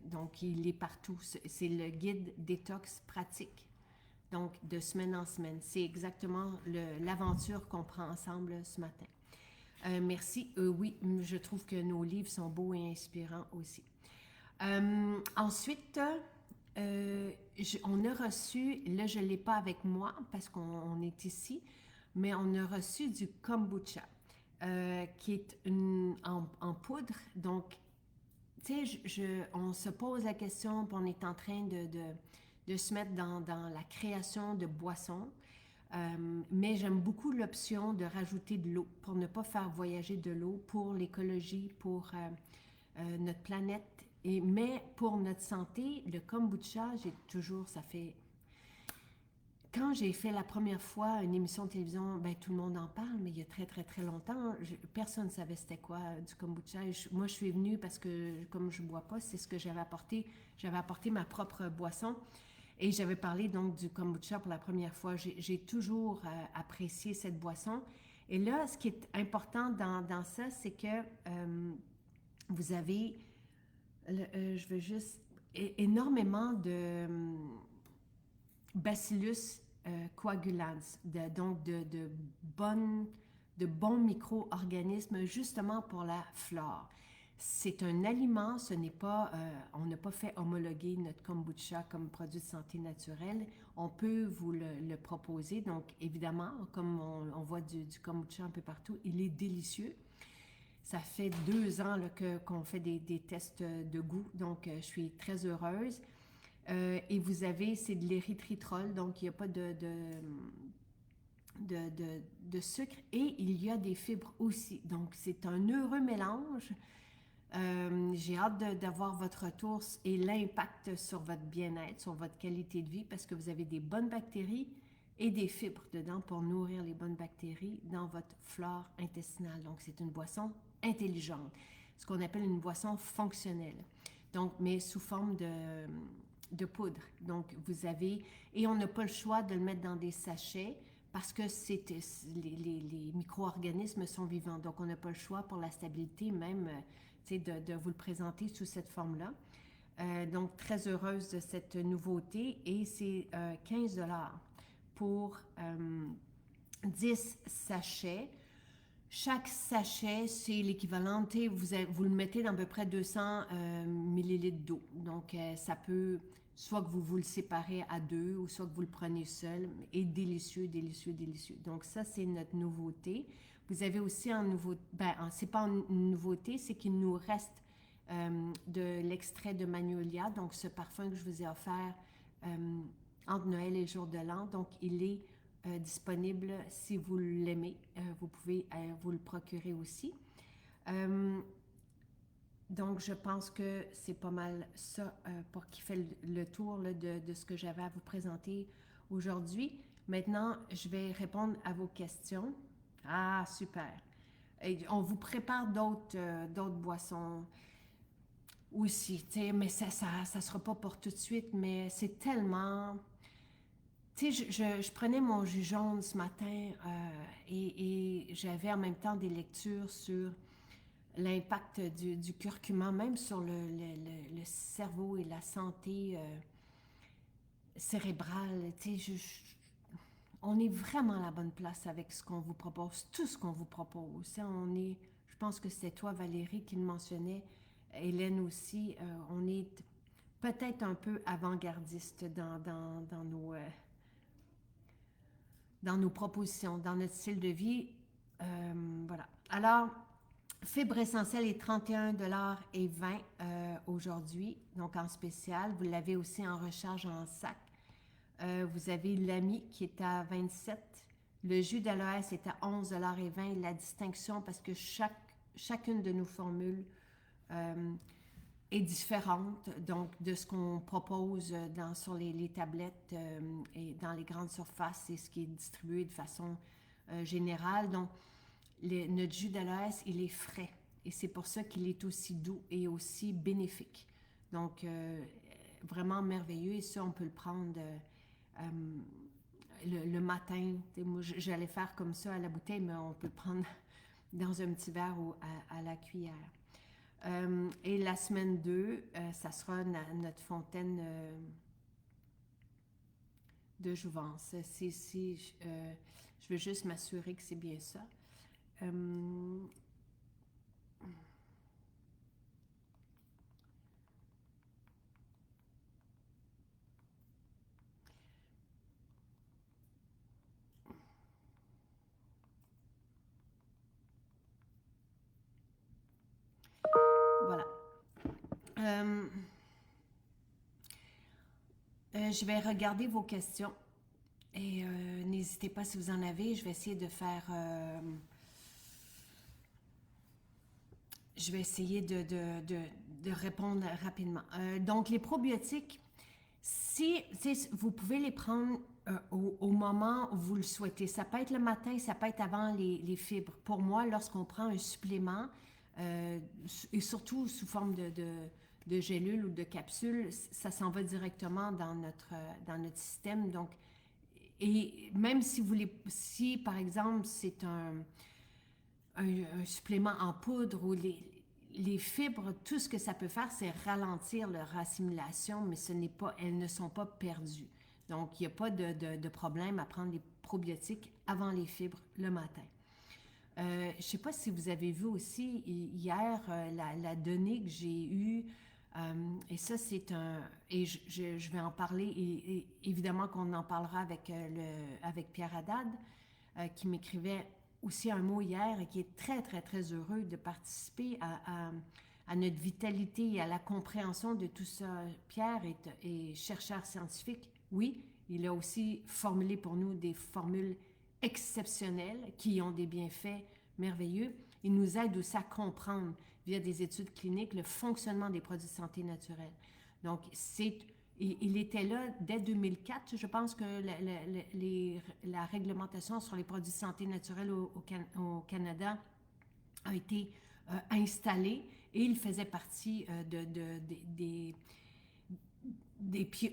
Donc, il est partout. C'est le guide détox pratique. Donc, de semaine en semaine. C'est exactement l'aventure qu'on prend ensemble ce matin. Merci. Oui, je trouve que nos livres sont beaux et inspirants aussi. Ensuite, on a reçu, là je ne l'ai pas avec moi parce qu'on est ici, mais on a reçu du kombucha qui est en poudre. Donc, tu sais, on se pose la question, puis on est en train de se mettre dans la création de boissons. Mais j'aime beaucoup l'option de rajouter de l'eau pour ne pas faire voyager de l'eau pour l'écologie, pour notre planète. Mais pour notre santé, le kombucha, ça fait... Quand j'ai fait la première fois une émission de télévision, ben, tout le monde en parle, mais il y a très longtemps, personne ne savait c'était quoi du kombucha. Moi, je suis venue parce que, comme je ne bois pas, c'est ce que j'avais apporté. J'avais apporté ma propre boisson et j'avais parlé donc du kombucha pour la première fois. J'ai toujours apprécié cette boisson. Et là, ce qui est important dans ça, c'est que vous avez... je veux juste énormément de Bacillus coagulans, donc de bons micro-organismes justement pour la flore. C'est un aliment, ce n'est pas, on n'a pas fait homologuer notre kombucha comme produit de santé naturel. On peut vous le proposer. Donc, évidemment, comme on voit du kombucha un peu partout, il est délicieux. Ça fait 2 ans qu'on fait des tests de goût, donc je suis très heureuse. Et vous avez, c'est de l'érythritol, donc il n'y a pas de sucre et il y a des fibres aussi. Donc, c'est un heureux mélange. J'ai hâte d'avoir votre retour et l'impact sur votre bien-être, sur votre qualité de vie, parce que vous avez des bonnes bactéries et des fibres dedans pour nourrir les bonnes bactéries dans votre flore intestinale. Donc, c'est une boisson intelligente, ce qu'on appelle une boisson fonctionnelle. Donc, mais sous forme de poudre. Donc, vous avez, et on n'a pas le choix de le mettre dans des sachets parce que les micro-organismes sont vivants. Donc, on n'a pas le choix pour la stabilité même de vous le présenter sous cette forme-là. Donc, très heureuse de cette nouveauté et c'est 15 pour 10 sachets. Chaque sachet, c'est l'équivalent, vous le mettez dans à peu près 200 millilitres d'eau. Donc, ça peut, soit que vous le séparez à deux ou soit que vous le prenez seul. Et délicieux, délicieux, délicieux. Donc, ça, c'est notre nouveauté. Vous avez aussi en nouveauté, c'est pas une nouveauté, c'est qu'il nous reste de l'extrait de magnolia, donc ce parfum que je vous ai offert entre Noël et le jour de l'an. Donc, il est disponible si vous l'aimez. Vous pouvez vous le procurer aussi. Donc, je pense que c'est pas mal ça pour qui fait le tour là, de ce que j'avais à vous présenter aujourd'hui. Maintenant, je vais répondre à vos questions. Ah, super. Et on vous prépare d'autres boissons aussi, mais ça sera pas pour tout de suite, mais c'est tellement... Tu sais, je prenais mon jus jaune ce matin et j'avais en même temps des lectures sur l'impact du curcuma, même sur le cerveau et la santé cérébrale. Tu sais, on est vraiment à la bonne place avec ce qu'on vous propose, tout ce qu'on vous propose. Je pense que c'est toi, Valérie, qui le mentionnait, Hélène aussi. On est peut-être un peu avant-gardiste dans nos propositions, dans notre style de vie. Voilà. Alors, fibre essentielle est 31,20 $ aujourd'hui, donc en spécial. Vous l'avez aussi en recharge en sac. Vous avez l'AMI qui est à 27. Le jus d'aloès est à 11,20 $. La distinction, parce que chacune de nos formules est différente donc de ce qu'on propose sur les tablettes et dans les grandes surfaces et ce qui est distribué de façon générale. Donc, notre jus d'aloès, il est frais et c'est pour ça qu'il est aussi doux et aussi bénéfique. Donc, vraiment merveilleux et ça, on peut le prendre le matin. Moi, j'allais faire comme ça à la bouteille, mais on peut le prendre dans un petit verre ou à la cuillère. Et la semaine 2, ça sera notre fontaine de jouvence. Je veux juste m'assurer que c'est bien ça. Voilà. Je vais regarder vos questions et n'hésitez pas si vous en avez. Je vais essayer de faire... je vais essayer de répondre rapidement. Donc, les probiotiques, si vous pouvez les prendre au moment où vous le souhaitez. Ça peut être le matin, ça peut être avant les fibres. Pour moi, lorsqu'on prend un supplément, et surtout sous forme de gélule ou de capsule, ça s'en va directement dans notre système. Donc, et même si par exemple c'est un supplément en poudre ou les fibres, tout ce que ça peut faire, c'est ralentir leur assimilation, mais elles ne sont pas perdues. Donc, il n'y a pas de problème à prendre les probiotiques avant les fibres le matin. Je ne sais pas si vous avez vu aussi hier la donnée que j'ai eue, et ça c'est un... Et je vais en parler, et évidemment qu'on en parlera avec Pierre Haddad, qui m'écrivait aussi un mot hier et qui est très, très, très heureux de participer à notre vitalité et à la compréhension de tout ça. Pierre est chercheur scientifique, oui, il a aussi formulé pour nous des formules exceptionnelles qui ont des bienfaits merveilleux. Il nous aide aussi à comprendre, via des études cliniques, le fonctionnement des produits de santé naturelle. Donc, il était là dès 2004. Je pense que la réglementation sur les produits de santé naturelle au Canada a été installée, et il faisait partie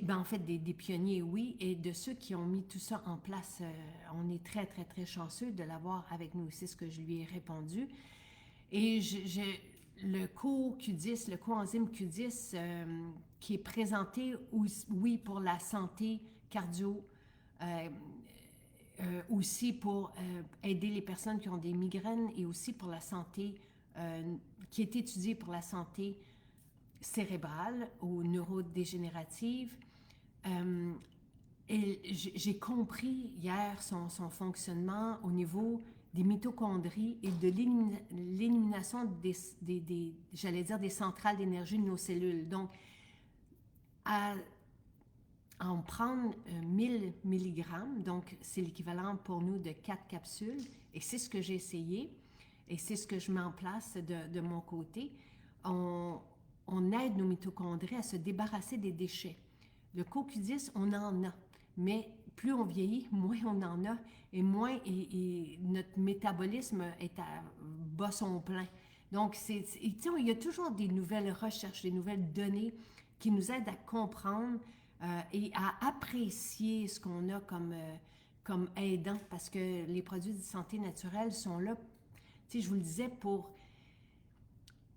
en fait, des pionniers, oui, et de ceux qui ont mis tout ça en place. On est très, très, très chanceux de l'avoir avec nous. C'est ce que je lui ai répondu. Et le co-Q10, le coenzyme Q10, qui est présenté, oui, pour la santé cardio, euh, aussi pour aider les personnes qui ont des migraines, et aussi pour la santé, qui est étudié pour la santé cérébrale ou neurodégénérative. Et j'ai compris hier son fonctionnement au niveau des mitochondries et de l'élimination j'allais dire, des centrales d'énergie de nos cellules. Donc, à en prendre 1000 mg, donc c'est l'équivalent pour nous de 4 capsules, et c'est ce que j'ai essayé, et c'est ce que je mets en place de mon côté. On aide nos mitochondries à se débarrasser des déchets. Le CoQ10, on en a, mais plus on vieillit, moins on en a, et moins et notre métabolisme est à bas son plein. Donc, il y a toujours des nouvelles recherches, des nouvelles données qui nous aident à comprendre et à apprécier ce qu'on a comme aidant, parce que les produits de santé naturelle sont là, je vous le disais, pour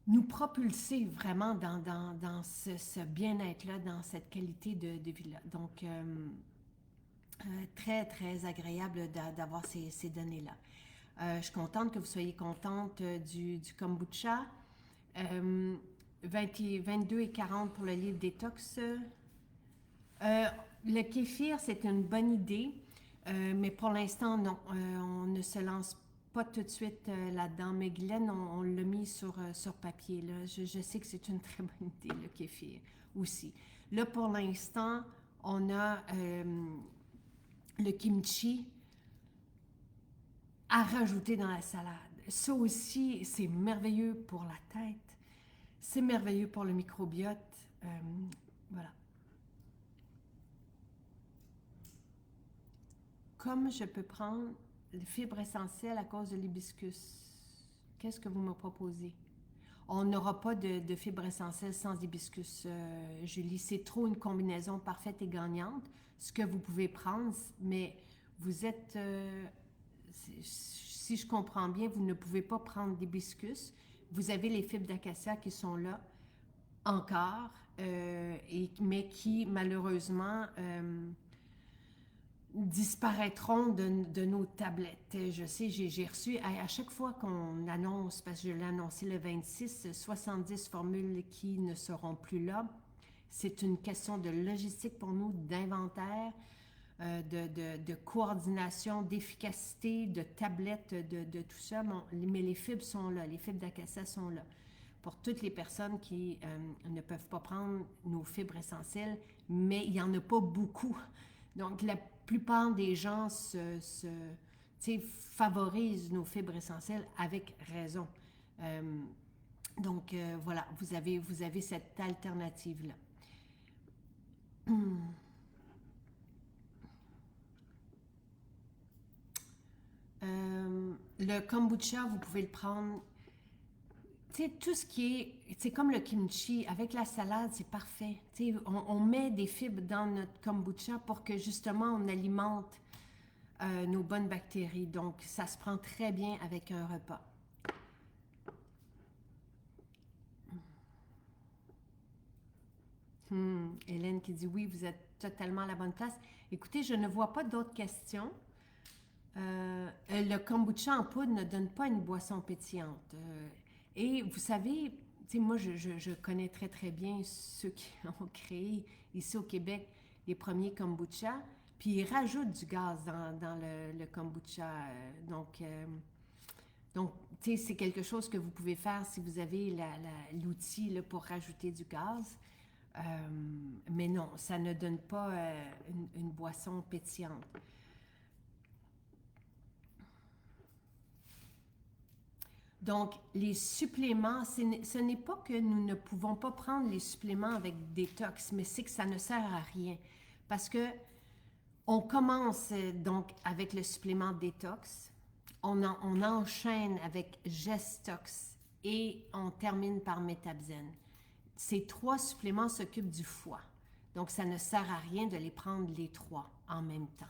nous propulser vraiment dans ce bien-être-là, dans cette qualité de vie-là. Donc, très, très agréable d'avoir ces données-là. Je suis contente que vous soyez contente du kombucha. 22 et 40 pour le livre détox. Le kéfir, c'est une bonne idée, mais pour l'instant, non. On ne se lance pas tout de suite là-dedans. Mais Guylaine, on l'a mis sur papier. Là. Je sais que c'est une très bonne idée, le kéfir aussi. Là, pour l'instant, on a le kimchi à rajouter dans la salade. Ça aussi, c'est merveilleux pour la tête. C'est merveilleux pour le microbiote. Voilà. Comme je peux prendre les fibres essentielles à cause de l'hibiscus? Qu'est-ce que vous me proposez? On n'aura pas de fibres essentielles sans hibiscus, Julie. C'est trop une combinaison parfaite et gagnante. Ce que vous pouvez prendre, mais vous êtes... si je comprends bien, vous ne pouvez pas prendre d'hibiscus. Vous avez les fibres d'acacia qui sont là encore, mais qui, malheureusement... disparaîtront de nos tablettes. Je sais, j'ai reçu, à chaque fois qu'on annonce, parce que je l'ai annoncé le 26, 70 formules qui ne seront plus là. C'est une question de logistique pour nous, d'inventaire, de coordination, d'efficacité, de tablettes, de tout ça. Mais les fibres sont là, les fibres d'acacia sont là. Pour toutes les personnes qui ne peuvent pas prendre nos fibres essentielles, mais il n'y en a pas beaucoup. Donc, la plupart des gens favorisent nos fibres essentielles avec raison. Donc, voilà, vous avez cette alternative-là. Le kombucha, vous pouvez le prendre... tout ce qui est, c'est comme le kimchi, avec la salade, c'est parfait. On met des fibres dans notre kombucha pour que justement on alimente nos bonnes bactéries. Donc, ça se prend très bien avec un repas. Hélène qui dit oui, vous êtes totalement à la bonne place. Écoutez, je ne vois pas d'autres questions. Le kombucha en poudre ne donne pas une boisson pétillante. Et vous savez, moi, je connais très, très bien ceux qui ont créé ici au Québec les premiers kombucha, puis ils rajoutent du gaz dans le kombucha. Donc, c'est quelque chose que vous pouvez faire si vous avez l'outil pour rajouter du gaz. Euh, mais non, ça ne donne pas une boisson pétillante. Donc, les suppléments, ce n'est pas que nous ne pouvons pas prendre les suppléments avec détox, mais c'est que ça ne sert à rien. Parce que on commence donc avec le supplément détox, on enchaîne avec Gestox et on termine par Métabzen. Ces trois suppléments s'occupent du foie. Donc, ça ne sert à rien de les prendre les trois en même temps.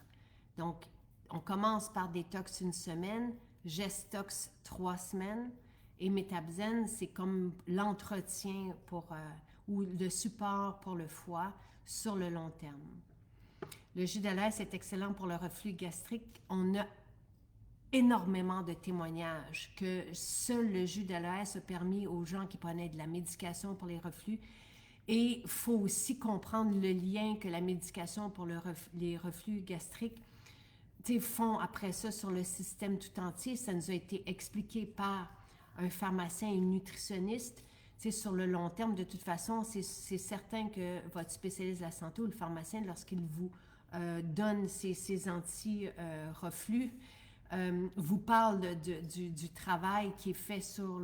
Donc, on commence par détox une semaine, Gestox 3 semaines et Métabzen, c'est comme l'entretien ou le support pour le foie sur le long terme. Le jus d'aloès est excellent pour le reflux gastrique. On a énormément de témoignages que seul le jus d'aloès a permis aux gens qui prenaient de la médication pour les reflux. Et il faut aussi comprendre le lien que la médication pour les reflux gastriques font après ça sur le système tout entier. Ça nous a été expliqué par un pharmacien et un nutritionniste. Sur le long terme, de toute façon, c'est certain que votre spécialiste de la santé ou le pharmacien, lorsqu'il vous donne ces anti-reflux, vous parle du travail qui est fait sur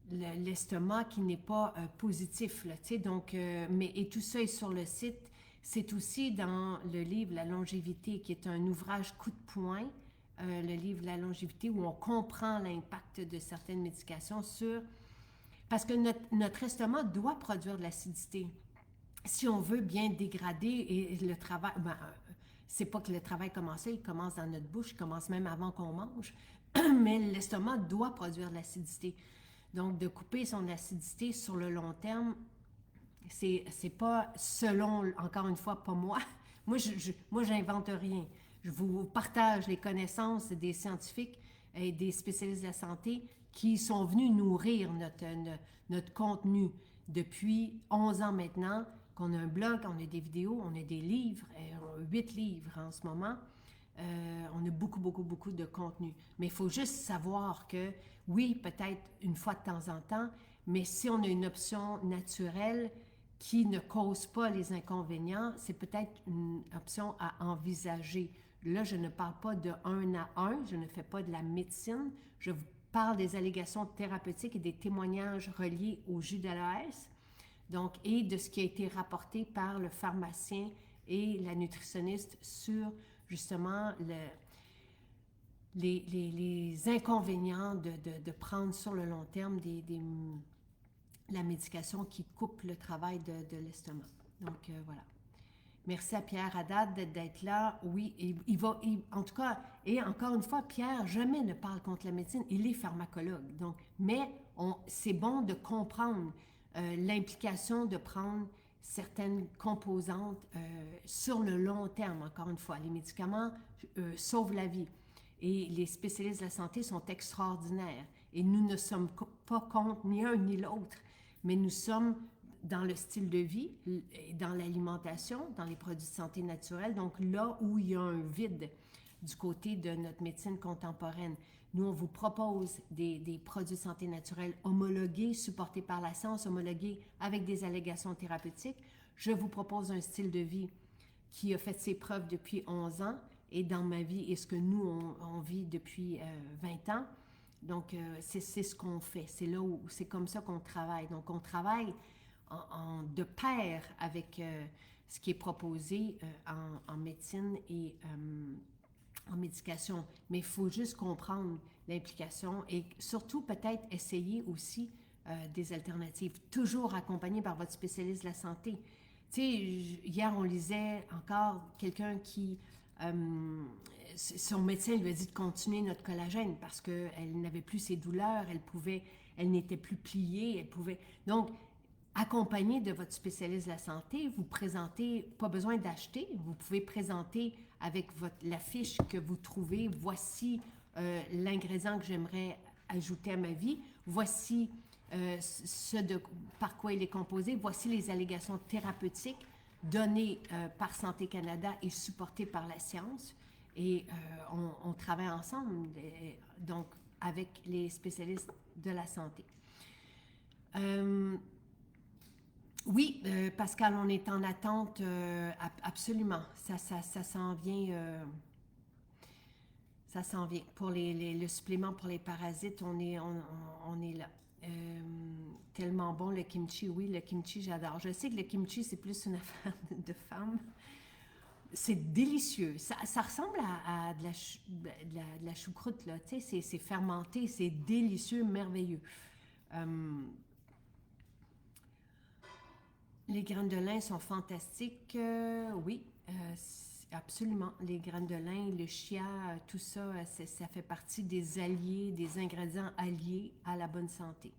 l'estomac qui n'est pas positif. Là, donc, et tout ça est sur le site. C'est aussi dans le livre La longévité, qui est un ouvrage coup de poing, le livre La longévité, où on comprend l'impact de certaines médications sur... Parce que notre estomac doit produire de l'acidité. Si on veut bien dégrader, et le travail... c'est pas que le travail commence, il commence dans notre bouche, il commence même avant qu'on mange, mais l'estomac doit produire de l'acidité. Donc, de couper son acidité sur le long terme, c'est pas selon, encore une fois, pas moi. Moi, j'invente rien. Je vous partage les connaissances des scientifiques et des spécialistes de la santé qui sont venus nourrir notre contenu depuis 11 ans maintenant, qu'on a un blog, on a des vidéos, on a des livres, 8 livres en ce moment. On a beaucoup, beaucoup, beaucoup de contenu. Mais il faut juste savoir que, oui, peut-être une fois de temps en temps, mais si on a une option naturelle qui ne cause pas les inconvénients, c'est peut-être une option à envisager. Là, je ne parle pas de 1 à 1, je ne fais pas de la médecine, je vous parle des allégations thérapeutiques et des témoignages reliés au jus d'aloès, donc, et de ce qui a été rapporté par le pharmacien et la nutritionniste sur justement les inconvénients de prendre sur le long terme la médication qui coupe le travail de l'estomac. Donc, voilà. Merci à Pierre Haddad d'être là. Oui, en tout cas, et encore une fois, Pierre jamais ne parle contre la médecine. Il est pharmacologue. Donc, mais c'est bon de comprendre l'implication de prendre certaines composantes sur le long terme. Encore une fois, les médicaments sauvent la vie. Et les spécialistes de la santé sont extraordinaires. Et nous ne sommes pas contre ni un ni l'autre, mais nous sommes dans le style de vie, dans l'alimentation, dans les produits de santé naturelle, donc là où il y a un vide du côté de notre médecine contemporaine. Nous, on vous propose des produits de santé naturelle homologués, supportés par la science, homologués avec des allégations thérapeutiques. Je vous propose un style de vie qui a fait ses preuves depuis 11 ans et dans ma vie et ce que nous, on vit depuis 20 ans. Donc, c'est ce qu'on fait. C'est comme ça qu'on travaille. Donc, on travaille de pair avec ce qui est proposé en médecine et en médication. Mais il faut juste comprendre l'implication et surtout peut-être essayer aussi des alternatives, toujours accompagné par votre spécialiste de la santé. Tu sais, hier on lisait encore quelqu'un qui... son médecin lui a dit de continuer notre collagène parce qu'elle n'avait plus ses douleurs, elle n'était plus pliée, elle pouvait... Donc, accompagné de votre spécialiste de la santé, vous présentez, pas besoin d'acheter, vous pouvez présenter avec la fiche que vous trouvez, voici l'ingrédient que j'aimerais ajouter à ma vie, voici par quoi il est composé, voici les allégations thérapeutiques données par Santé Canada et supportées par la science. Et on travaille ensemble, donc avec les spécialistes de la santé. Oui, Pascal, on est en attente, absolument. Ça s'en vient. Ça s'en vient. Pour le supplément pour les parasites, on est là. Tellement bon le kimchi, oui, le kimchi, j'adore. Je sais que le kimchi, c'est plus une affaire de femmes. C'est délicieux. Ça ressemble à de la choucroute, là. Tu sais, c'est fermenté, c'est délicieux, merveilleux. Les graines de lin sont fantastiques. Oui, absolument. Les graines de lin, le chia, tout ça, ça fait partie des alliés, des ingrédients alliés à la bonne santé.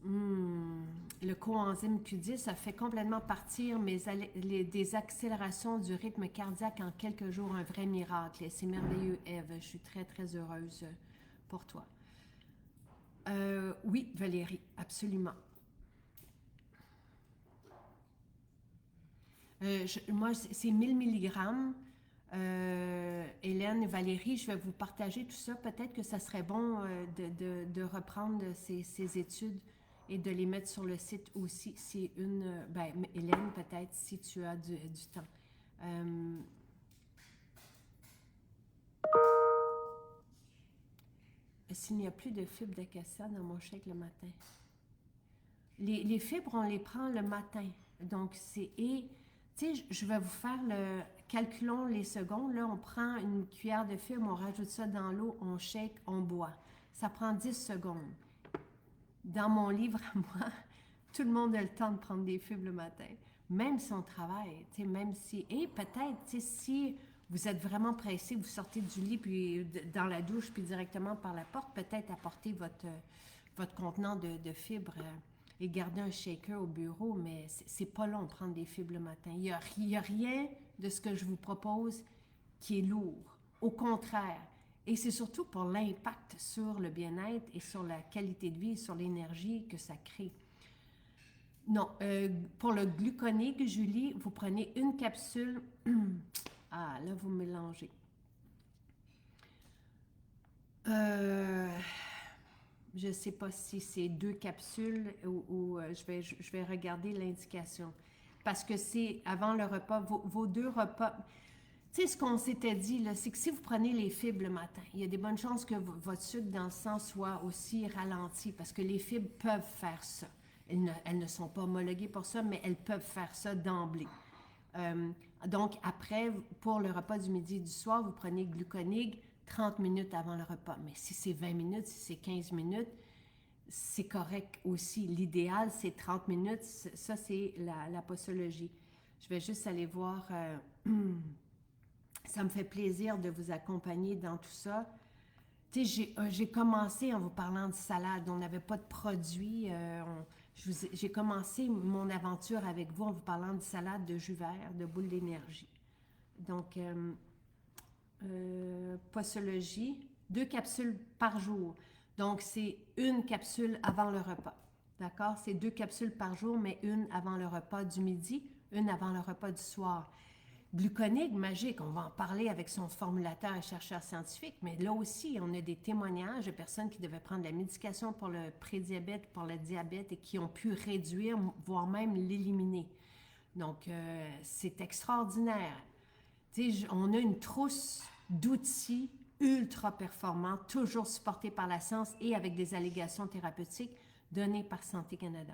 Le coenzyme Q10, ça fait complètement partir des accélérations du rythme cardiaque en quelques jours, un vrai miracle. Et c'est merveilleux, Ève. Je suis très, très heureuse pour toi. Oui, Valérie, absolument. Moi, c'est 1000 mg. Hélène et Valérie, je vais vous partager tout ça. Peut-être que ça serait bon de reprendre ces études et de les mettre sur le site aussi. Si Hélène, peut-être, si tu as du temps. S'il n'y a plus de fibres d'acacia dans mon shake le matin. Les fibres, on les prend le matin. Donc, tu sais, je vais vous faire calculons les secondes. Là, on prend une cuillère de fibres, on rajoute ça dans l'eau, on shake, on boit. Ça prend 10 secondes. Dans mon livre à moi, tout le monde a le temps de prendre des fibres le matin. Même si on travaille, tu sais, même si... Et peut-être, tu sais, si vous êtes vraiment pressé, vous sortez du lit, puis dans la douche, puis directement par la porte, peut-être apporter votre contenant de fibres et garder un shaker au bureau, mais c'est pas long de prendre des fibres le matin. Il y a rien de ce que je vous propose qui est lourd. Au contraire. Et c'est surtout pour l'impact sur le bien-être et sur la qualité de vie, sur l'énergie que ça crée. Non, pour le gluconique, Julie, vous prenez une capsule. Ah, là, vous mélangez. Je ne sais pas si c'est 2 capsules ou je vais regarder l'indication. Parce que c'est avant le repas, vos 2 repas. Tu sais, ce qu'on s'était dit, c'est que si vous prenez les fibres le matin, il y a des bonnes chances que votre sucre dans le sang soit aussi ralenti parce que les fibres peuvent faire ça. Elles ne sont pas homologuées pour ça, mais elles peuvent faire ça d'emblée. Donc, après, pour le repas du midi et du soir, vous prenez gluconig 30 minutes avant le repas. Mais si c'est 20 minutes, si c'est 15 minutes, c'est correct aussi. L'idéal, c'est 30 minutes. Ça, c'est la posologie. Je vais juste aller voir... Ça me fait plaisir de vous accompagner dans tout ça. Tu sais, j'ai commencé en vous parlant de salade. On n'avait pas de produits. J'ai commencé mon aventure avec vous en vous parlant de salade, de jus vert, de boules d'énergie. Donc, posologie, 2 capsules par jour. Donc, c'est une capsule avant le repas. D'accord? C'est 2 capsules par jour, mais une avant le repas du midi, une avant le repas du soir. Gluconique, magique, on va en parler avec son formulateur et chercheur scientifique, mais là aussi, on a des témoignages de personnes qui devaient prendre la médication pour le prédiabète, pour le diabète et qui ont pu réduire, voire même l'éliminer. Donc, c'est extraordinaire. Tu sais, on a une trousse d'outils ultra performants, toujours supportés par la science et avec des allégations thérapeutiques données par Santé Canada.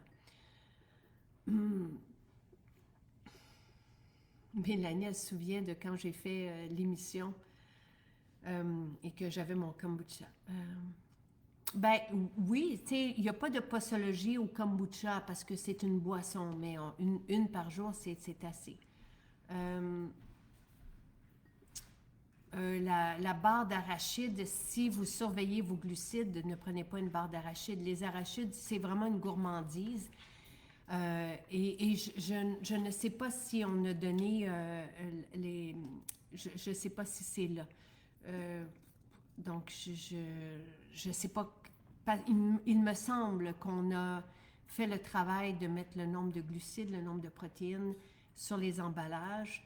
Mélanie, elle se souvient de quand j'ai fait l'émission et que j'avais mon kombucha. Ben oui, tu sais, il n'y a pas de posologie au kombucha parce que c'est une boisson, mais une par jour, c'est assez. la barre d'arachide, si vous surveillez vos glucides, ne prenez pas une barre d'arachide. Les arachides, c'est vraiment une gourmandise. Je ne sais pas si on a donné les... Je ne sais pas si c'est là. Donc, je sais pas. Il me semble qu'on a fait le travail de mettre le nombre de glucides, le nombre de protéines sur les emballages,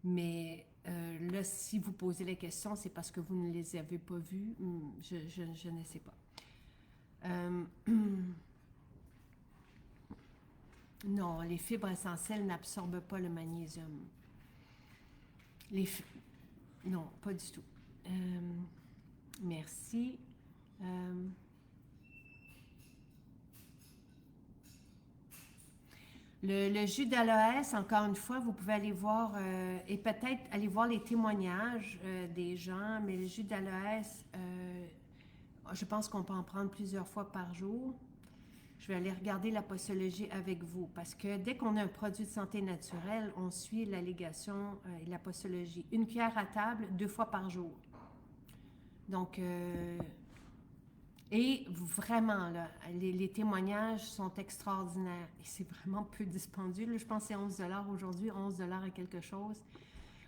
mais là, si vous posez la question, c'est parce que vous ne les avez pas vus. Je ne sais pas. Non, les fibres essentielles n'absorbent pas le magnésium. Non, pas du tout. Merci. Le jus d'aloès, encore une fois, vous pouvez aller voir et peut-être aller voir les témoignages des gens, mais le jus d'aloès, je pense qu'on peut en prendre plusieurs fois par jour. Je vais aller regarder la posologie avec vous parce que dès qu'on a un produit de santé naturelle, on suit l'allégation et la posologie. Une cuillère à table, 2 fois par jour. Donc, et vraiment, là, les témoignages sont extraordinaires. Et c'est vraiment peu dispendieux. Là, je pense que c'est 11 $ aujourd'hui, 11 $ et quelque chose.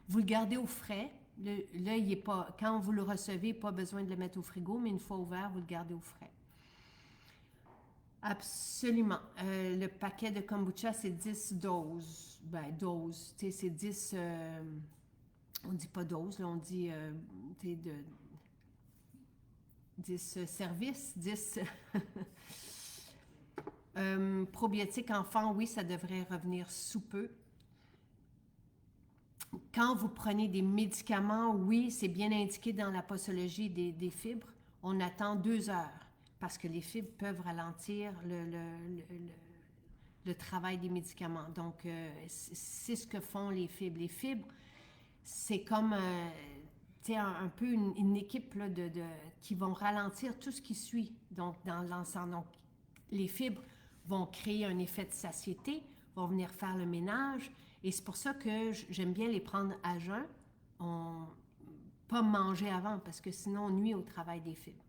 Vous le gardez au frais. Là, il est pas, quand vous le recevez, pas besoin de le mettre au frigo, mais une fois ouvert, vous le gardez au frais. Absolument. Le paquet de kombucha, c'est 10 doses. Ben, doses. Tu sais, c'est 10... on dit pas doses, là, on dit... tu sais, 10 services, 10... probiotiques enfants, oui, ça devrait revenir sous peu. Quand vous prenez des médicaments, oui, c'est bien indiqué dans la posologie des fibres. On attend 2 heures parce que les fibres peuvent ralentir le travail des médicaments. Donc, c'est ce que font les fibres. Les fibres, c'est comme un peu une équipe là, qui vont ralentir tout ce qui suit donc, dans l'ensemble. Donc, les fibres vont créer un effet de satiété, vont venir faire le ménage. Et c'est pour ça que j'aime bien les prendre à jeun, pas manger avant, parce que sinon on nuit au travail des fibres.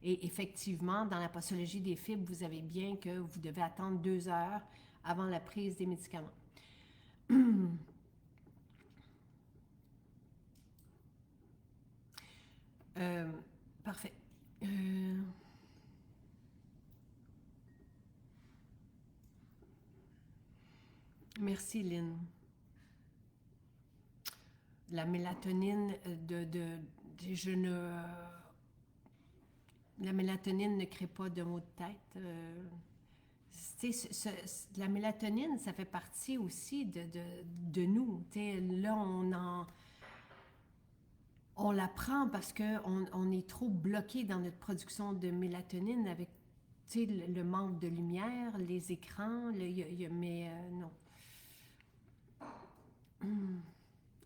Et effectivement, dans la posologie des fibres, vous avez bien que vous devez attendre 2 heures avant la prise des médicaments. Parfait. Merci, Lynn. La mélatonine, la mélatonine ne crée pas de maux de tête. La mélatonine, ça fait partie aussi de nous. Là, on la prend parce qu'on est trop bloqué dans notre production de mélatonine avec le manque de lumière, les écrans, mais non.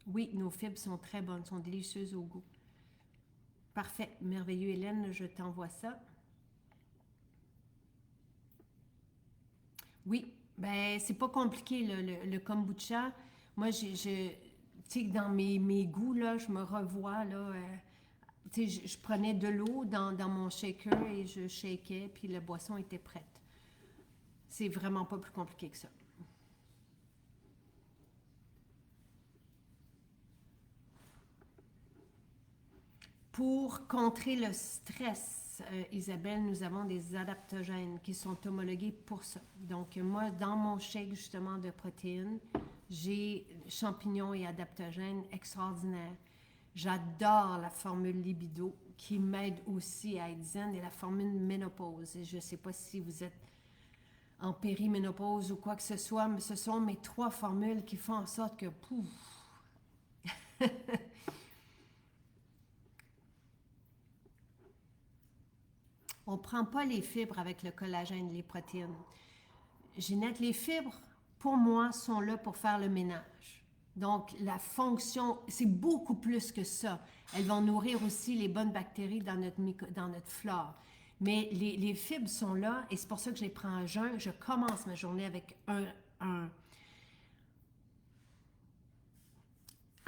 Oui, nos fibres sont très bonnes, sont délicieuses au goût. Parfait, merveilleux Hélène, je t'envoie ça. Oui, ben c'est pas compliqué le kombucha. Moi, tu sais, dans mes goûts, là, je me revois, là, tu sais, je prenais de l'eau dans mon shaker et je shakais, puis la boisson était prête. C'est vraiment pas plus compliqué que ça. Pour contrer le stress, Isabelle, nous avons des adaptogènes qui sont homologués pour ça. Donc, moi, dans mon shake justement de protéines, j'ai champignons et adaptogènes extraordinaires. J'adore la formule libido qui m'aide aussi à être zen et la formule ménopause. Et je ne sais pas si vous êtes en périménopause ou quoi que ce soit, mais ce sont mes 3 formules qui font en sorte que, pouf, on ne prend pas les fibres avec le collagène, les protéines. Ginette, les fibres, pour moi, sont là pour faire le ménage. Donc, la fonction, c'est beaucoup plus que ça. Elles vont nourrir aussi les bonnes bactéries dans notre flore. Mais les fibres sont là et c'est pour ça que je les prends à jeun. Je commence ma journée avec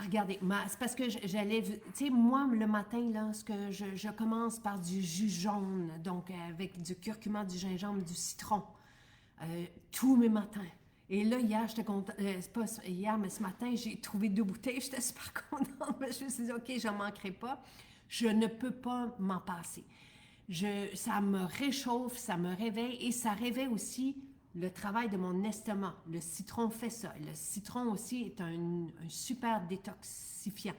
regardez, c'est parce que j'allais, tu sais, moi, le matin, là, ce que je commence par du jus jaune, donc avec du curcuma, du gingembre, du citron, tous mes matins. Et là, hier, j'étais contente, c'est pas hier, mais ce matin, j'ai trouvé 2 bouteilles, j'étais super contente, mais je me suis dit, OK, je n'en manquerai pas. Je ne peux pas m'en passer. Ça me réchauffe, ça me réveille et ça réveille aussi le travail de mon estomac. Le citron fait ça. Le citron aussi est un super détoxifiant.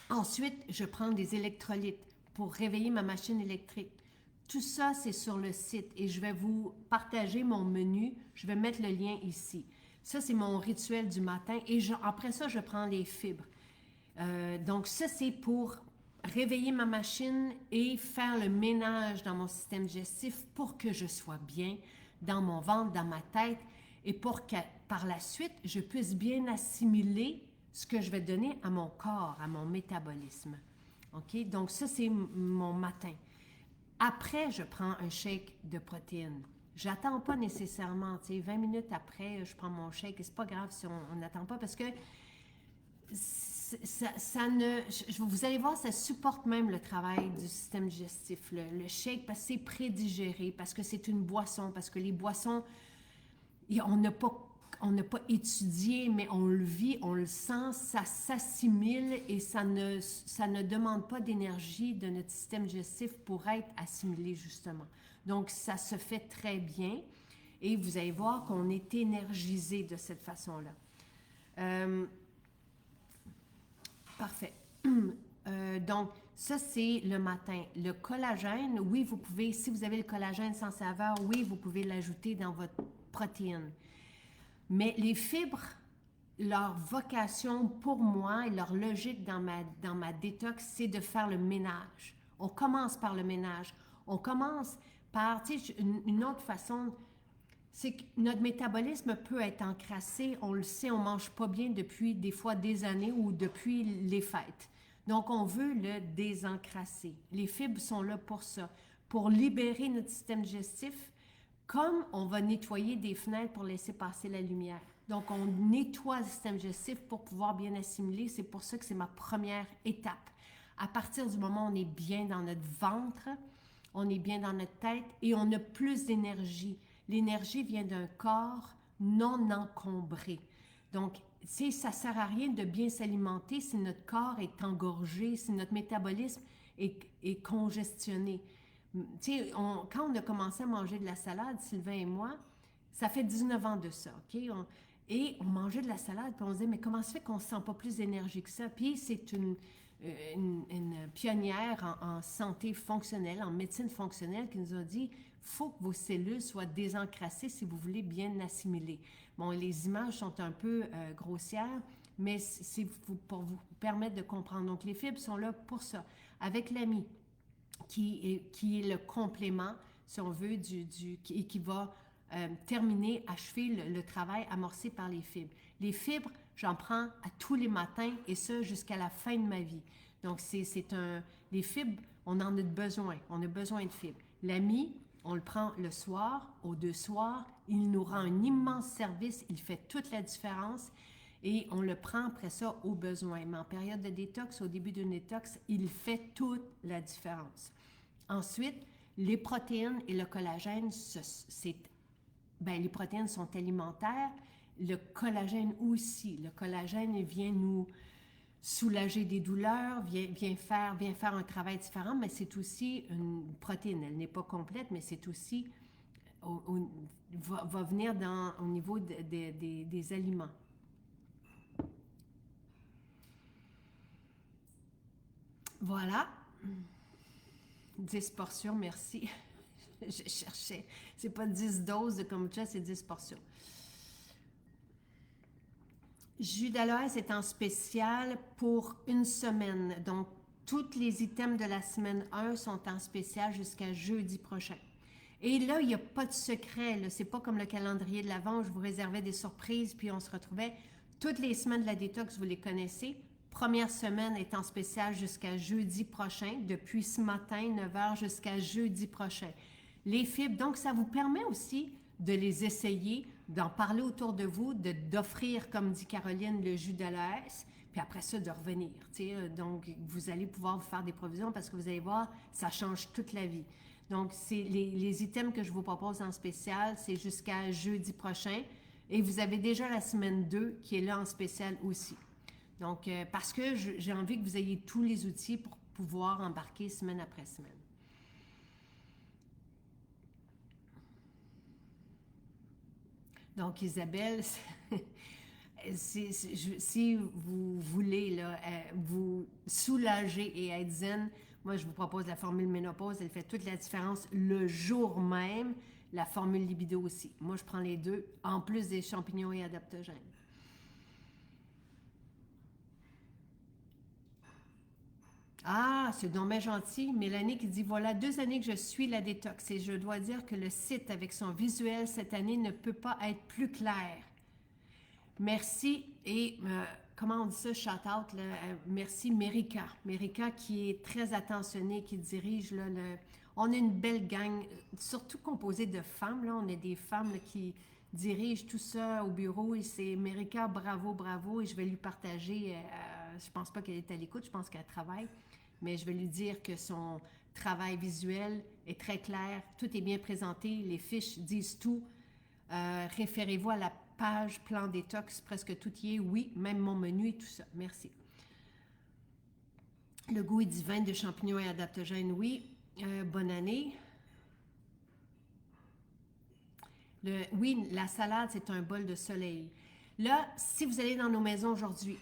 Ensuite, je prends des électrolytes pour réveiller ma machine électrique. Tout ça, c'est sur le site et je vais vous partager mon menu. Je vais mettre le lien ici. Ça, c'est mon rituel du matin et après ça, je prends les fibres. Donc ça, c'est pour réveiller ma machine et faire le ménage dans mon système digestif pour que je sois bien dans mon ventre, dans ma tête et pour que par la suite, je puisse bien assimiler ce que je vais donner à mon corps, à mon métabolisme. OK? Donc ça, c'est mon matin. Après, je prends un shake de protéines. J'attends pas nécessairement, tu sais, 20 minutes après, je prends mon shake et c'est pas grave si on n'attend pas parce que vous allez voir, ça supporte même le travail du système digestif, le shake, parce que c'est prédigéré, parce que c'est une boisson, parce que les boissons, on n'a pas étudié, mais on le vit, on le sent, ça s'assimile et ça ne demande pas d'énergie de notre système digestif pour être assimilé, justement. Donc, ça se fait très bien et vous allez voir qu'on est énergisé de cette façon-là. Parfait. Donc, ça, c'est le matin. Le collagène, oui, vous pouvez, si vous avez le collagène sans saveur, oui, vous pouvez l'ajouter dans votre protéine. Mais les fibres, leur vocation pour moi et leur logique dans ma détox, c'est de faire le ménage. On commence par le ménage. On commence par, tu sais, une autre façon, c'est que notre métabolisme peut être encrassé, on le sait, on ne mange pas bien depuis des fois des années ou depuis les fêtes. Donc, on veut le désencrasser. Les fibres sont là pour ça, pour libérer notre système digestif, comme on va nettoyer des fenêtres pour laisser passer la lumière. Donc, on nettoie le système digestif pour pouvoir bien assimiler. C'est pour ça que c'est ma première étape. À partir du moment où on est bien dans notre ventre, on est bien dans notre tête et on a plus d'énergie. L'énergie vient d'un corps non encombré. Donc, ça ne sert à rien de bien s'alimenter si notre corps est engorgé, si notre métabolisme est congestionné. Quand on a commencé à manger de la salade, Sylvain et moi, ça fait 19 ans de ça, OK? Et on mangeait de la salade, puis on se disait, mais comment se fait qu'on ne se sent pas plus d'énergie que ça? Puis c'est une pionnière en santé fonctionnelle, en médecine fonctionnelle, qui nous a dit, faut que vos cellules soient désencrassées si vous voulez bien assimiler. Bon, les images sont un peu grossières, mais c'est pour vous permettre de comprendre. Donc, les fibres sont là pour ça. Avec l'AMI, qui est le complément, si on veut, et qui va achever le travail amorcé par les fibres. Les fibres, j'en prends à tous les matins et ça jusqu'à la fin de ma vie. Donc, les fibres, on en a besoin. On a besoin de fibres. L'AMI, on le prend le soir, aux 2 soirs. Il nous rend un immense service. Il fait toute la différence. Et on le prend après ça au besoin. Mais en période de détox, au début d'une détox, il fait toute la différence. Ensuite, les protéines et le collagène, les protéines sont alimentaires. Le collagène aussi. Le collagène vient nous soulager des douleurs, vient faire un travail différent, mais c'est aussi une protéine. Elle n'est pas complète, mais c'est aussi va venir au niveau des aliments. Voilà. 10 portions, merci. Je cherchais. C'est pas 10 doses de kombucha, c'est 10 portions. Jus d'aloès est en spécial pour une semaine. Donc, tous les items de la semaine 1 sont en spécial jusqu'à jeudi prochain. Et là, il n'y a pas de secret. C'est pas comme le calendrier de l'Avent où je vous réservais des surprises puis on se retrouvait. Toutes les semaines de la détox, vous les connaissez. Première semaine est en spécial jusqu'à jeudi prochain, depuis ce matin, 9h jusqu'à jeudi prochain. Les fibres, donc ça vous permet aussi de les essayer d'en parler autour de vous, d'offrir, comme dit Caroline, le jus de l'AS, puis après ça, de revenir. Donc, vous allez pouvoir vous faire des provisions parce que vous allez voir, ça change toute la vie. Donc, c'est les items que je vous propose en spécial, c'est jusqu'à jeudi prochain. Et vous avez déjà la semaine 2 qui est là en spécial aussi. Donc, parce que j'ai envie que vous ayez tous les outils pour pouvoir embarquer semaine après semaine. Donc, Isabelle, si vous voulez là, vous soulager et être zen, moi, je vous propose la formule ménopause. Elle fait toute la différence le jour même. La formule libido aussi. Moi, je prends les deux, en plus des champignons et adaptogènes. Ah, c'est donc bien gentil. Mélanie qui dit, voilà 2 années que je suis la détox et je dois dire que le site avec son visuel cette année ne peut pas être plus clair. Merci et comment on dit ça, shout out, là, merci Mérika. Mérika qui est très attentionnée, qui dirige là, on est une belle gang, surtout composée de femmes. Là, on est des femmes là, qui dirigent tout ça au bureau et c'est Mérika, bravo, bravo. Et je vais lui partager, je pense pas qu'elle est à l'écoute, je pense qu'elle travaille, mais je vais lui dire que son travail visuel est très clair, tout est bien présenté, les fiches disent tout. Référez-vous à la page plan détox, presque tout y est, oui, même mon menu et tout ça. Merci. Le goût est divin de champignons et adaptogènes, oui. Bonne année. Oui, la salade, c'est un bol de soleil. Là, si vous allez dans nos maisons aujourd'hui,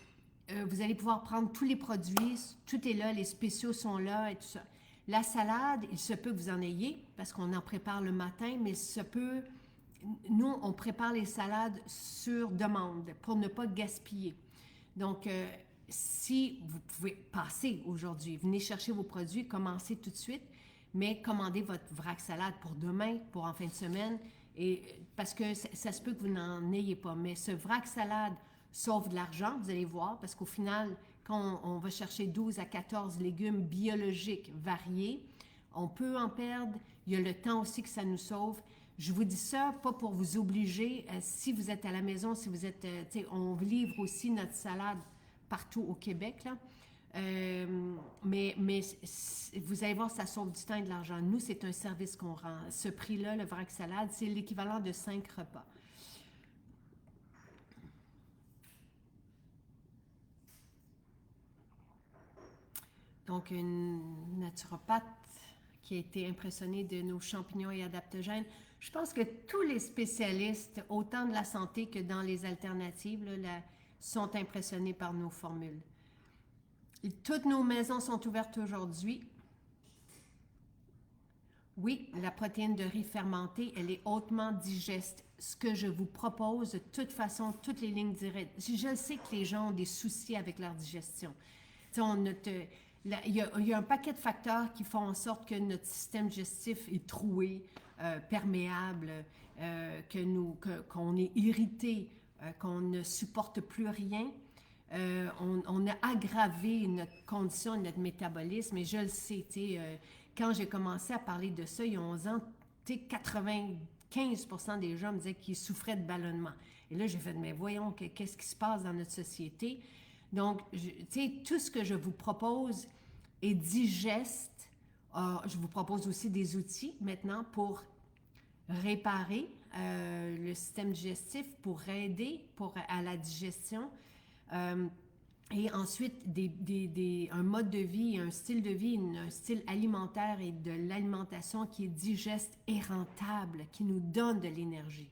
vous allez pouvoir prendre tous les produits, tout est là, les spéciaux sont là et tout ça. La salade, il se peut que vous en ayez, parce qu'on en prépare le matin, mais il se peut... Nous, on prépare les salades sur demande pour ne pas gaspiller. Donc, si vous pouvez passer aujourd'hui, venez chercher vos produits, commencez tout de suite, mais commandez votre vrac salade pour demain, pour en fin de semaine, et parce que ça se peut que vous n'en ayez pas. Mais ce vrac salade sauve de l'argent, vous allez voir, parce qu'au final, quand on va chercher 12 à 14 légumes biologiques variés, on peut en perdre. Il y a le temps aussi que ça nous sauve. Je vous dis ça pas pour vous obliger. Si vous êtes à la maison, si vous êtes, on livre aussi notre salade partout au Québec là. Mais vous allez voir, ça sauve du temps et de l'argent. Nous, c'est un service qu'on rend. Ce prix-là, le vrac salade, c'est l'équivalent de 5 repas. Donc, une naturopathe qui a été impressionnée de nos champignons et adaptogènes. Je pense que tous les spécialistes, autant de la santé que dans les alternatives, là, sont impressionnés par nos formules. Toutes nos maisons sont ouvertes aujourd'hui. Oui, la protéine de riz fermentée, elle est hautement digeste. Ce que je vous propose, de toute façon, toutes les lignes directes. Je sais que les gens ont des soucis avec leur digestion. Il y a un paquet de facteurs qui font en sorte que notre système digestif est troué, perméable, qu'on est irrité, qu'on ne supporte plus rien. On a aggravé notre condition, notre métabolisme, et je le sais, quand j'ai commencé à parler de ça il y a 11 ans, 95% des gens me disaient qu'ils souffraient de ballonnement. Et là, j'ai fait, mais voyons, qu'est-ce qui se passe dans notre société? Donc, tout ce que je vous propose est digeste. Je vous propose aussi des outils maintenant pour réparer le système digestif, pour aider à la digestion. Et ensuite, un mode de vie, un style de vie, un style alimentaire et de l'alimentation qui est digeste et rentable, qui nous donne de l'énergie.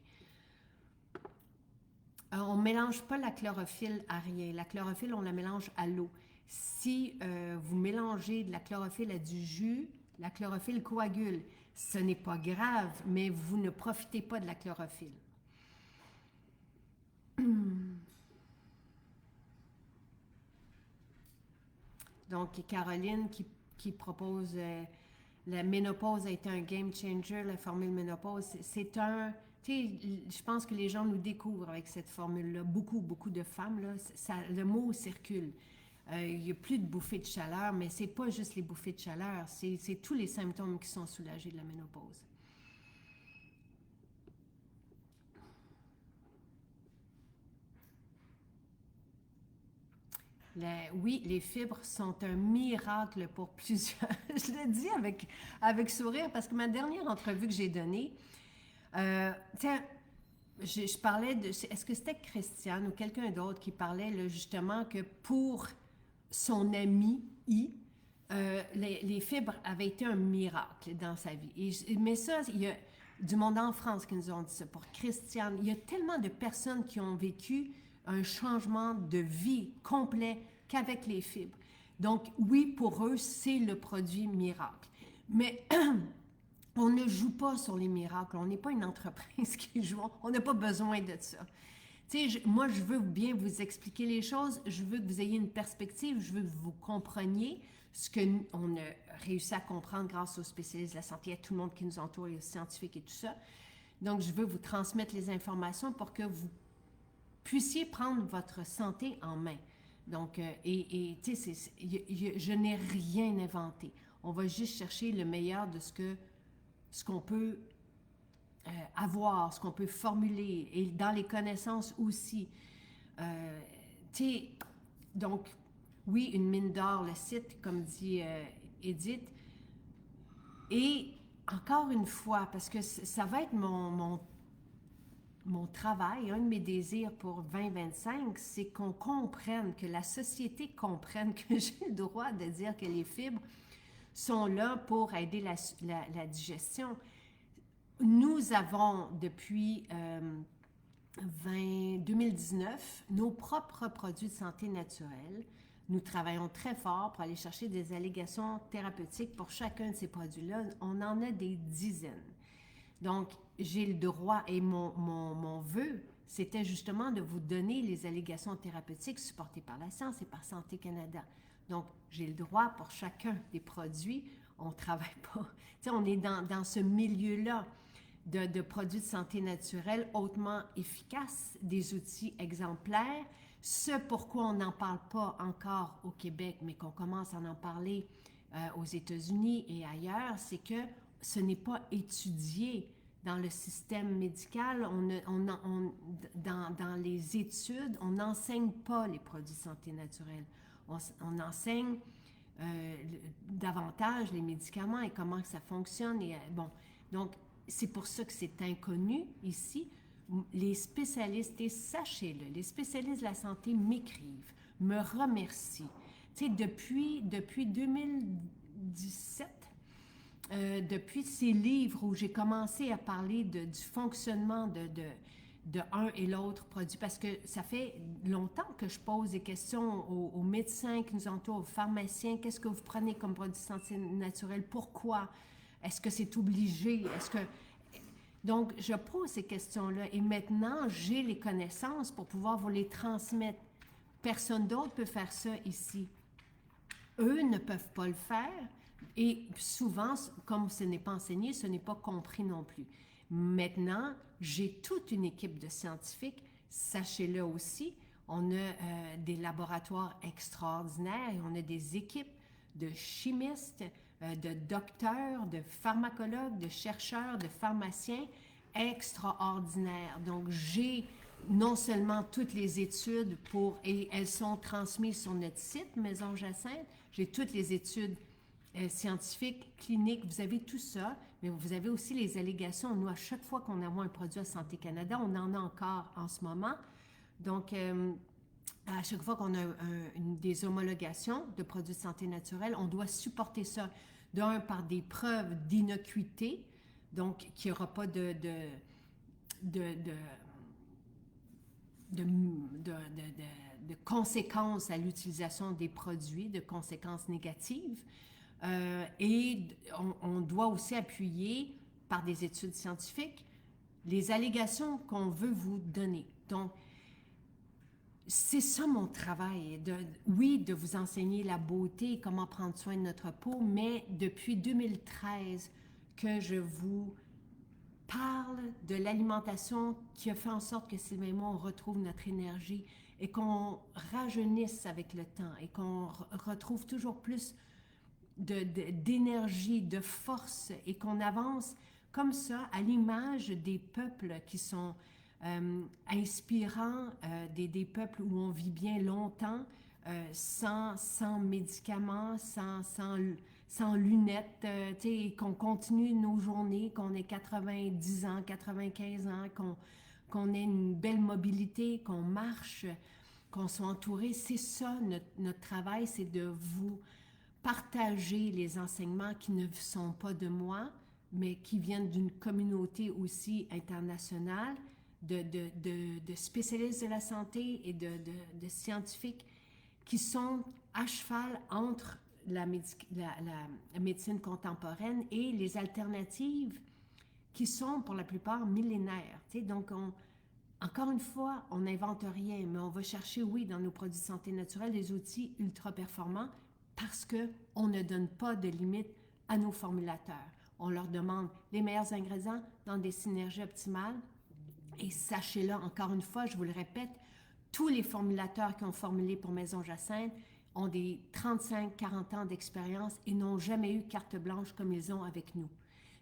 On ne mélange pas la chlorophylle à rien. La chlorophylle, on la mélange à l'eau. Si vous mélangez de la chlorophylle à du jus, la chlorophylle coagule. Ce n'est pas grave, mais vous ne profitez pas de la chlorophylle. Donc, Caroline qui propose la ménopause a été un game changer, la formule ménopause. C'est un... je pense que les gens nous découvrent avec cette formule-là. Beaucoup, beaucoup de femmes, là, le mot circule. Il n'y a plus de bouffées de chaleur, mais ce n'est pas juste les bouffées de chaleur, c'est tous les symptômes qui sont soulagés de la ménopause. Oui, les fibres sont un miracle pour plusieurs. Je le dis avec sourire parce que ma dernière entrevue que j'ai donnée, tiens, je parlais de. Est-ce que c'était Christiane ou quelqu'un d'autre qui parlait là, justement que pour son ami I, les fibres avaient été un miracle dans sa vie. Mais ça, il y a du monde en France qui nous ont dit ça. Pour Christiane, il y a tellement de personnes qui ont vécu un changement de vie complet qu'avec les fibres. Donc, oui, pour eux, c'est le produit miracle. Mais on ne joue pas sur les miracles. On n'est pas une entreprise qui joue. On n'a pas besoin de ça. Tu sais, moi, je veux bien vous expliquer les choses. Je veux que vous ayez une perspective. Je veux que vous compreniez ce qu'on a réussi à comprendre grâce aux spécialistes de la santé, à tout le monde qui nous entoure, les scientifiques et tout ça. Donc, je veux vous transmettre les informations pour que vous puissiez prendre votre santé en main. Donc, tu sais, je n'ai rien inventé. On va juste chercher le meilleur de ce qu'on peut avoir, ce qu'on peut formuler, et dans les connaissances aussi. Tu sais, donc, oui, une mine d'or, le site, comme dit Edith. Et encore une fois, parce que ça va être mon travail, un de mes désirs pour 2025, c'est qu'on comprenne, que la société comprenne que j'ai le droit de dire que les fibres sont là pour aider la digestion. Nous avons, depuis 2019, nos propres produits de santé naturelle. Nous travaillons très fort pour aller chercher des allégations thérapeutiques pour chacun de ces produits-là. On en a des dizaines. Donc, j'ai le droit et mon vœu, c'était justement de vous donner les allégations thérapeutiques supportées par la science et par Santé Canada. Donc, j'ai le droit pour chacun des produits. On ne travaille pas. Tu sais, on est dans ce milieu-là de produits de santé naturelle hautement efficaces, des outils exemplaires. Ce pourquoi on n'en parle pas encore au Québec, mais qu'on commence à en parler aux États-Unis et ailleurs, c'est que ce n'est pas étudié dans le système médical. Dans les études, on n'enseigne pas les produits de santé naturelle. On enseigne davantage les médicaments et comment ça fonctionne. Et, bon, donc, c'est pour ça que c'est inconnu ici. Les spécialistes, et sachez-le, les spécialistes de la santé m'écrivent, me remercient. Tu sais, depuis 2017, depuis ces livres où j'ai commencé à parler du fonctionnement de un et l'autre produit, parce que ça fait longtemps que je pose des questions aux médecins qui nous entourent, aux pharmaciens. Qu'est-ce que vous prenez comme produit de santé naturelle? Pourquoi? Est-ce que c'est obligé? Donc, je pose ces questions-là et maintenant, j'ai les connaissances pour pouvoir vous les transmettre. Personne d'autre peut faire ça ici. Eux ne peuvent pas le faire et souvent, comme ce n'est pas enseigné, ce n'est pas compris non plus. Maintenant, j'ai toute une équipe de scientifiques, sachez-le aussi. On a des laboratoires extraordinaires et on a des équipes de chimistes, de docteurs, de pharmacologues, de chercheurs, de pharmaciens extraordinaires. Donc, j'ai non seulement toutes les études et elles sont transmises sur notre site Maison Jacinthe, j'ai toutes les études scientifiques, cliniques, vous avez tout ça, mais vous avez aussi les allégations. Nous, à chaque fois qu'on envoie un produit à Santé Canada, on en a encore en ce moment. Donc, à chaque fois qu'on a des homologations de produits de santé naturelle, on doit supporter ça, d'un, par des preuves d'innocuité, donc qu'il n'y aura pas de conséquences à l'utilisation des produits, de conséquences négatives. Et on doit aussi appuyer par des études scientifiques les allégations qu'on veut vous donner. Donc, c'est ça mon travail, oui, de vous enseigner la beauté, comment prendre soin de notre peau, mais depuis 2013 que je vous parle de l'alimentation qui a fait en sorte que Sylvain et moi, on retrouve notre énergie et qu'on rajeunisse avec le temps et qu'on retrouve toujours plus d'énergie, de force et qu'on avance comme ça à l'image des peuples qui sont inspirants, des peuples où on vit bien longtemps, sans médicaments, sans lunettes, qu'on continue nos journées, qu'on ait 90 ans, 95 ans, qu'on ait une belle mobilité, qu'on marche, qu'on soit entouré. C'est ça, notre travail, c'est de vous partager les enseignements qui ne sont pas de moi, mais qui viennent d'une communauté aussi internationale, de spécialistes de la santé et de scientifiques qui sont à cheval entre la médecine contemporaine et les alternatives qui sont pour la plupart millénaires. Donc, encore une fois, on n'invente rien, mais on va chercher, oui, dans nos produits de santé naturelle, des outils ultra performants parce qu'on ne donne pas de limite à nos formulateurs. On leur demande les meilleurs ingrédients dans des synergies optimales. Et sachez-le, encore une fois, je vous le répète, tous les formulateurs qui ont formulé pour Maison Jacinthe ont des 35-40 ans d'expérience et n'ont jamais eu carte blanche comme ils ont avec nous.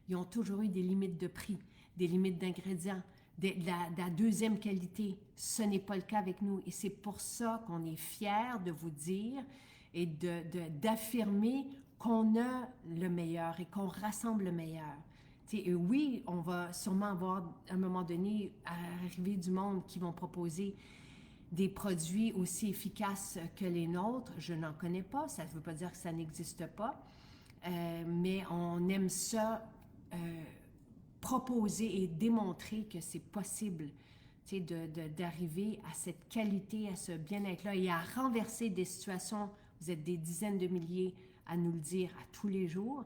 Ils ont toujours eu des limites de prix, des limites d'ingrédients, de la deuxième qualité. Ce n'est pas le cas avec nous. Et c'est pour ça qu'on est fiers de vous dire et d'affirmer qu'on a le meilleur et qu'on rassemble le meilleur. Et oui, on va sûrement avoir, à un moment donné, arriver du monde qui vont proposer des produits aussi efficaces que les nôtres. Je n'en connais pas, ça ne veut pas dire que ça n'existe pas, mais on aime ça proposer et démontrer que c'est possible d'arriver à cette qualité, à ce bien-être-là et à renverser des situations. Vous êtes des dizaines de milliers à nous le dire à tous les jours,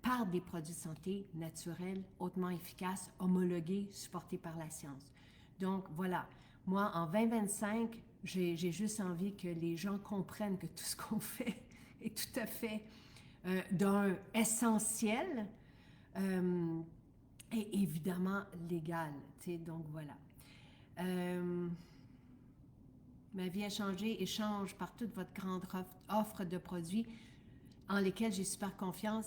par des produits de santé naturels, hautement efficaces, homologués, supportés par la science. Donc voilà, moi en 2025, j'ai juste envie que les gens comprennent que tout ce qu'on fait est tout à fait d'un essentiel et évidemment légal. Donc voilà. Ma vie a changé et change par toute votre grande offre de produits en lesquels j'ai super confiance.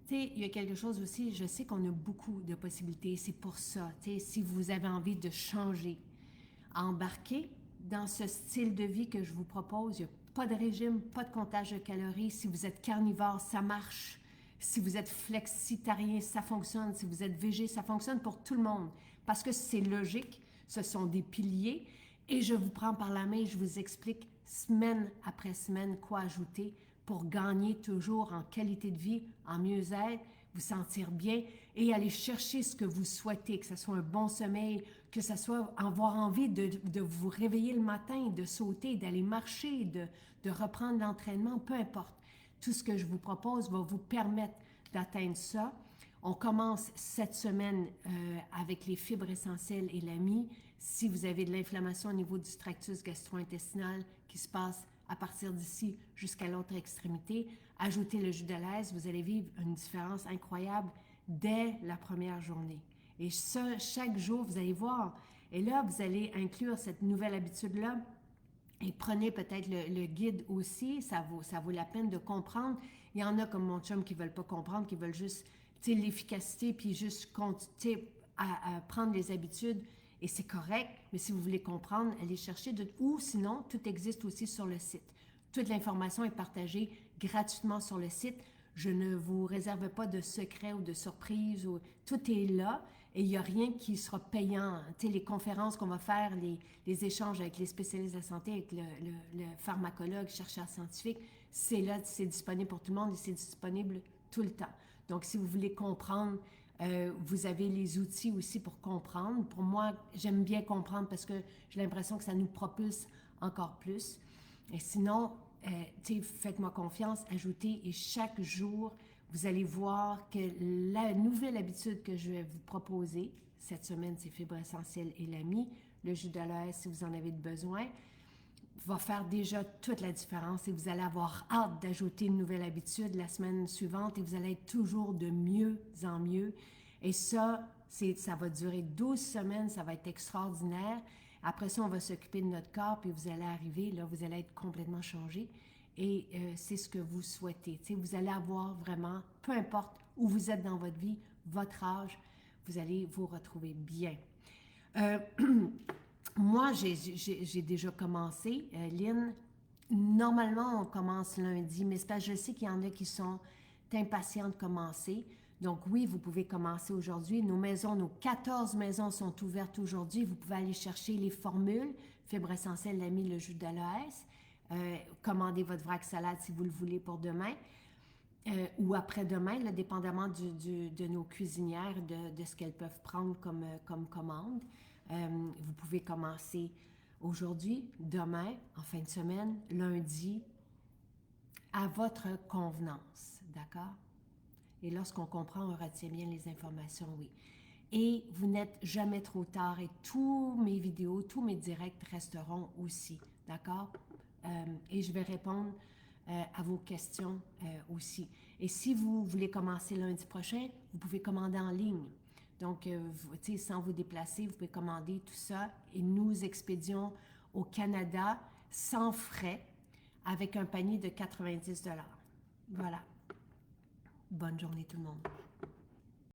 Il y a quelque chose aussi, je sais qu'on a beaucoup de possibilités, c'est pour ça, si vous avez envie de changer, embarquer dans ce style de vie que je vous propose, il n'y a pas de régime, pas de comptage de calories. Si vous êtes carnivore, ça marche. Si vous êtes flexitarien, ça fonctionne. Si vous êtes végé, ça fonctionne pour tout le monde. Parce que c'est logique, ce sont des piliers. Et je vous prends par la main et je vous explique semaine après semaine quoi ajouter pour gagner toujours en qualité de vie, en mieux-être, vous sentir bien et aller chercher ce que vous souhaitez, que ce soit un bon sommeil, que ce soit avoir envie de vous réveiller le matin, de sauter, d'aller marcher, de reprendre l'entraînement, peu importe. Tout ce que je vous propose va vous permettre d'atteindre ça. On commence cette semaine avec les fibres essentielles et l'AMI. Si vous avez de l'inflammation au niveau du tractus gastro-intestinal qui se passe à partir d'ici jusqu'à l'autre extrémité, ajoutez le jus de l'aise, vous allez vivre une différence incroyable dès la première journée. Et ça, chaque jour, vous allez voir. Et là, vous allez inclure cette nouvelle habitude-là et prenez peut-être le guide aussi, ça vaut la peine de comprendre. Il y en a comme mon chum qui ne veulent pas comprendre, qui veulent juste l'efficacité, puis juste à prendre les habitudes, et c'est correct, mais si vous voulez comprendre, allez chercher, ou sinon, tout existe aussi sur le site. Toute l'information est partagée gratuitement sur le site. Je ne vous réserve pas de secrets ou de surprises, tout est là. Et il n'y a rien qui sera payant. Les conférences qu'on va faire, les échanges avec les spécialistes de la santé, avec le pharmacologue, chercheur scientifique, c'est là, c'est disponible pour tout le monde et c'est disponible tout le temps. Donc, si vous voulez comprendre, vous avez les outils aussi pour comprendre. Pour moi, j'aime bien comprendre parce que j'ai l'impression que ça nous propulse encore plus. Et sinon, faites-moi confiance, ajoutez et chaque jour, vous allez voir que la nouvelle habitude que je vais vous proposer, cette semaine, c'est fibres essentielles et l'AMI, le jus de l'aise si vous en avez besoin, va faire déjà toute la différence et vous allez avoir hâte d'ajouter une nouvelle habitude la semaine suivante et vous allez être toujours de mieux en mieux. Et ça va durer 12 semaines, ça va être extraordinaire. Après ça, on va s'occuper de notre corps puis vous allez arriver, là, vous allez être complètement changé. Et c'est ce que vous souhaitez. Vous allez avoir vraiment, peu importe où vous êtes dans votre vie, votre âge, vous allez vous retrouver bien. Moi, j'ai déjà commencé, Lynn, Normalement, on commence lundi, mais c'est parce que je sais qu'il y en a qui sont impatients de commencer. Donc oui, vous pouvez commencer aujourd'hui. Nos maisons, nos 14 maisons sont ouvertes aujourd'hui. Vous pouvez aller chercher les formules, fibre essentielle, l'ami, le jus d'aloès. Commandez votre vrac salade si vous le voulez pour demain. Ou après-demain, là, dépendamment de nos cuisinières, de ce qu'elles peuvent prendre comme commande. Vous pouvez commencer aujourd'hui, demain, en fin de semaine, lundi, à votre convenance, d'accord? Et lorsqu'on comprend, on retient bien les informations, oui. Et vous n'êtes jamais trop tard et tous mes vidéos, tous mes directs resteront aussi, d'accord? Et je vais répondre à vos questions aussi. Et si vous voulez commencer lundi prochain, vous pouvez commander en ligne. Donc, sans vous déplacer, vous pouvez commander tout ça et nous expédions au Canada sans frais avec un panier de 90 $. Voilà. Bonne journée tout le monde.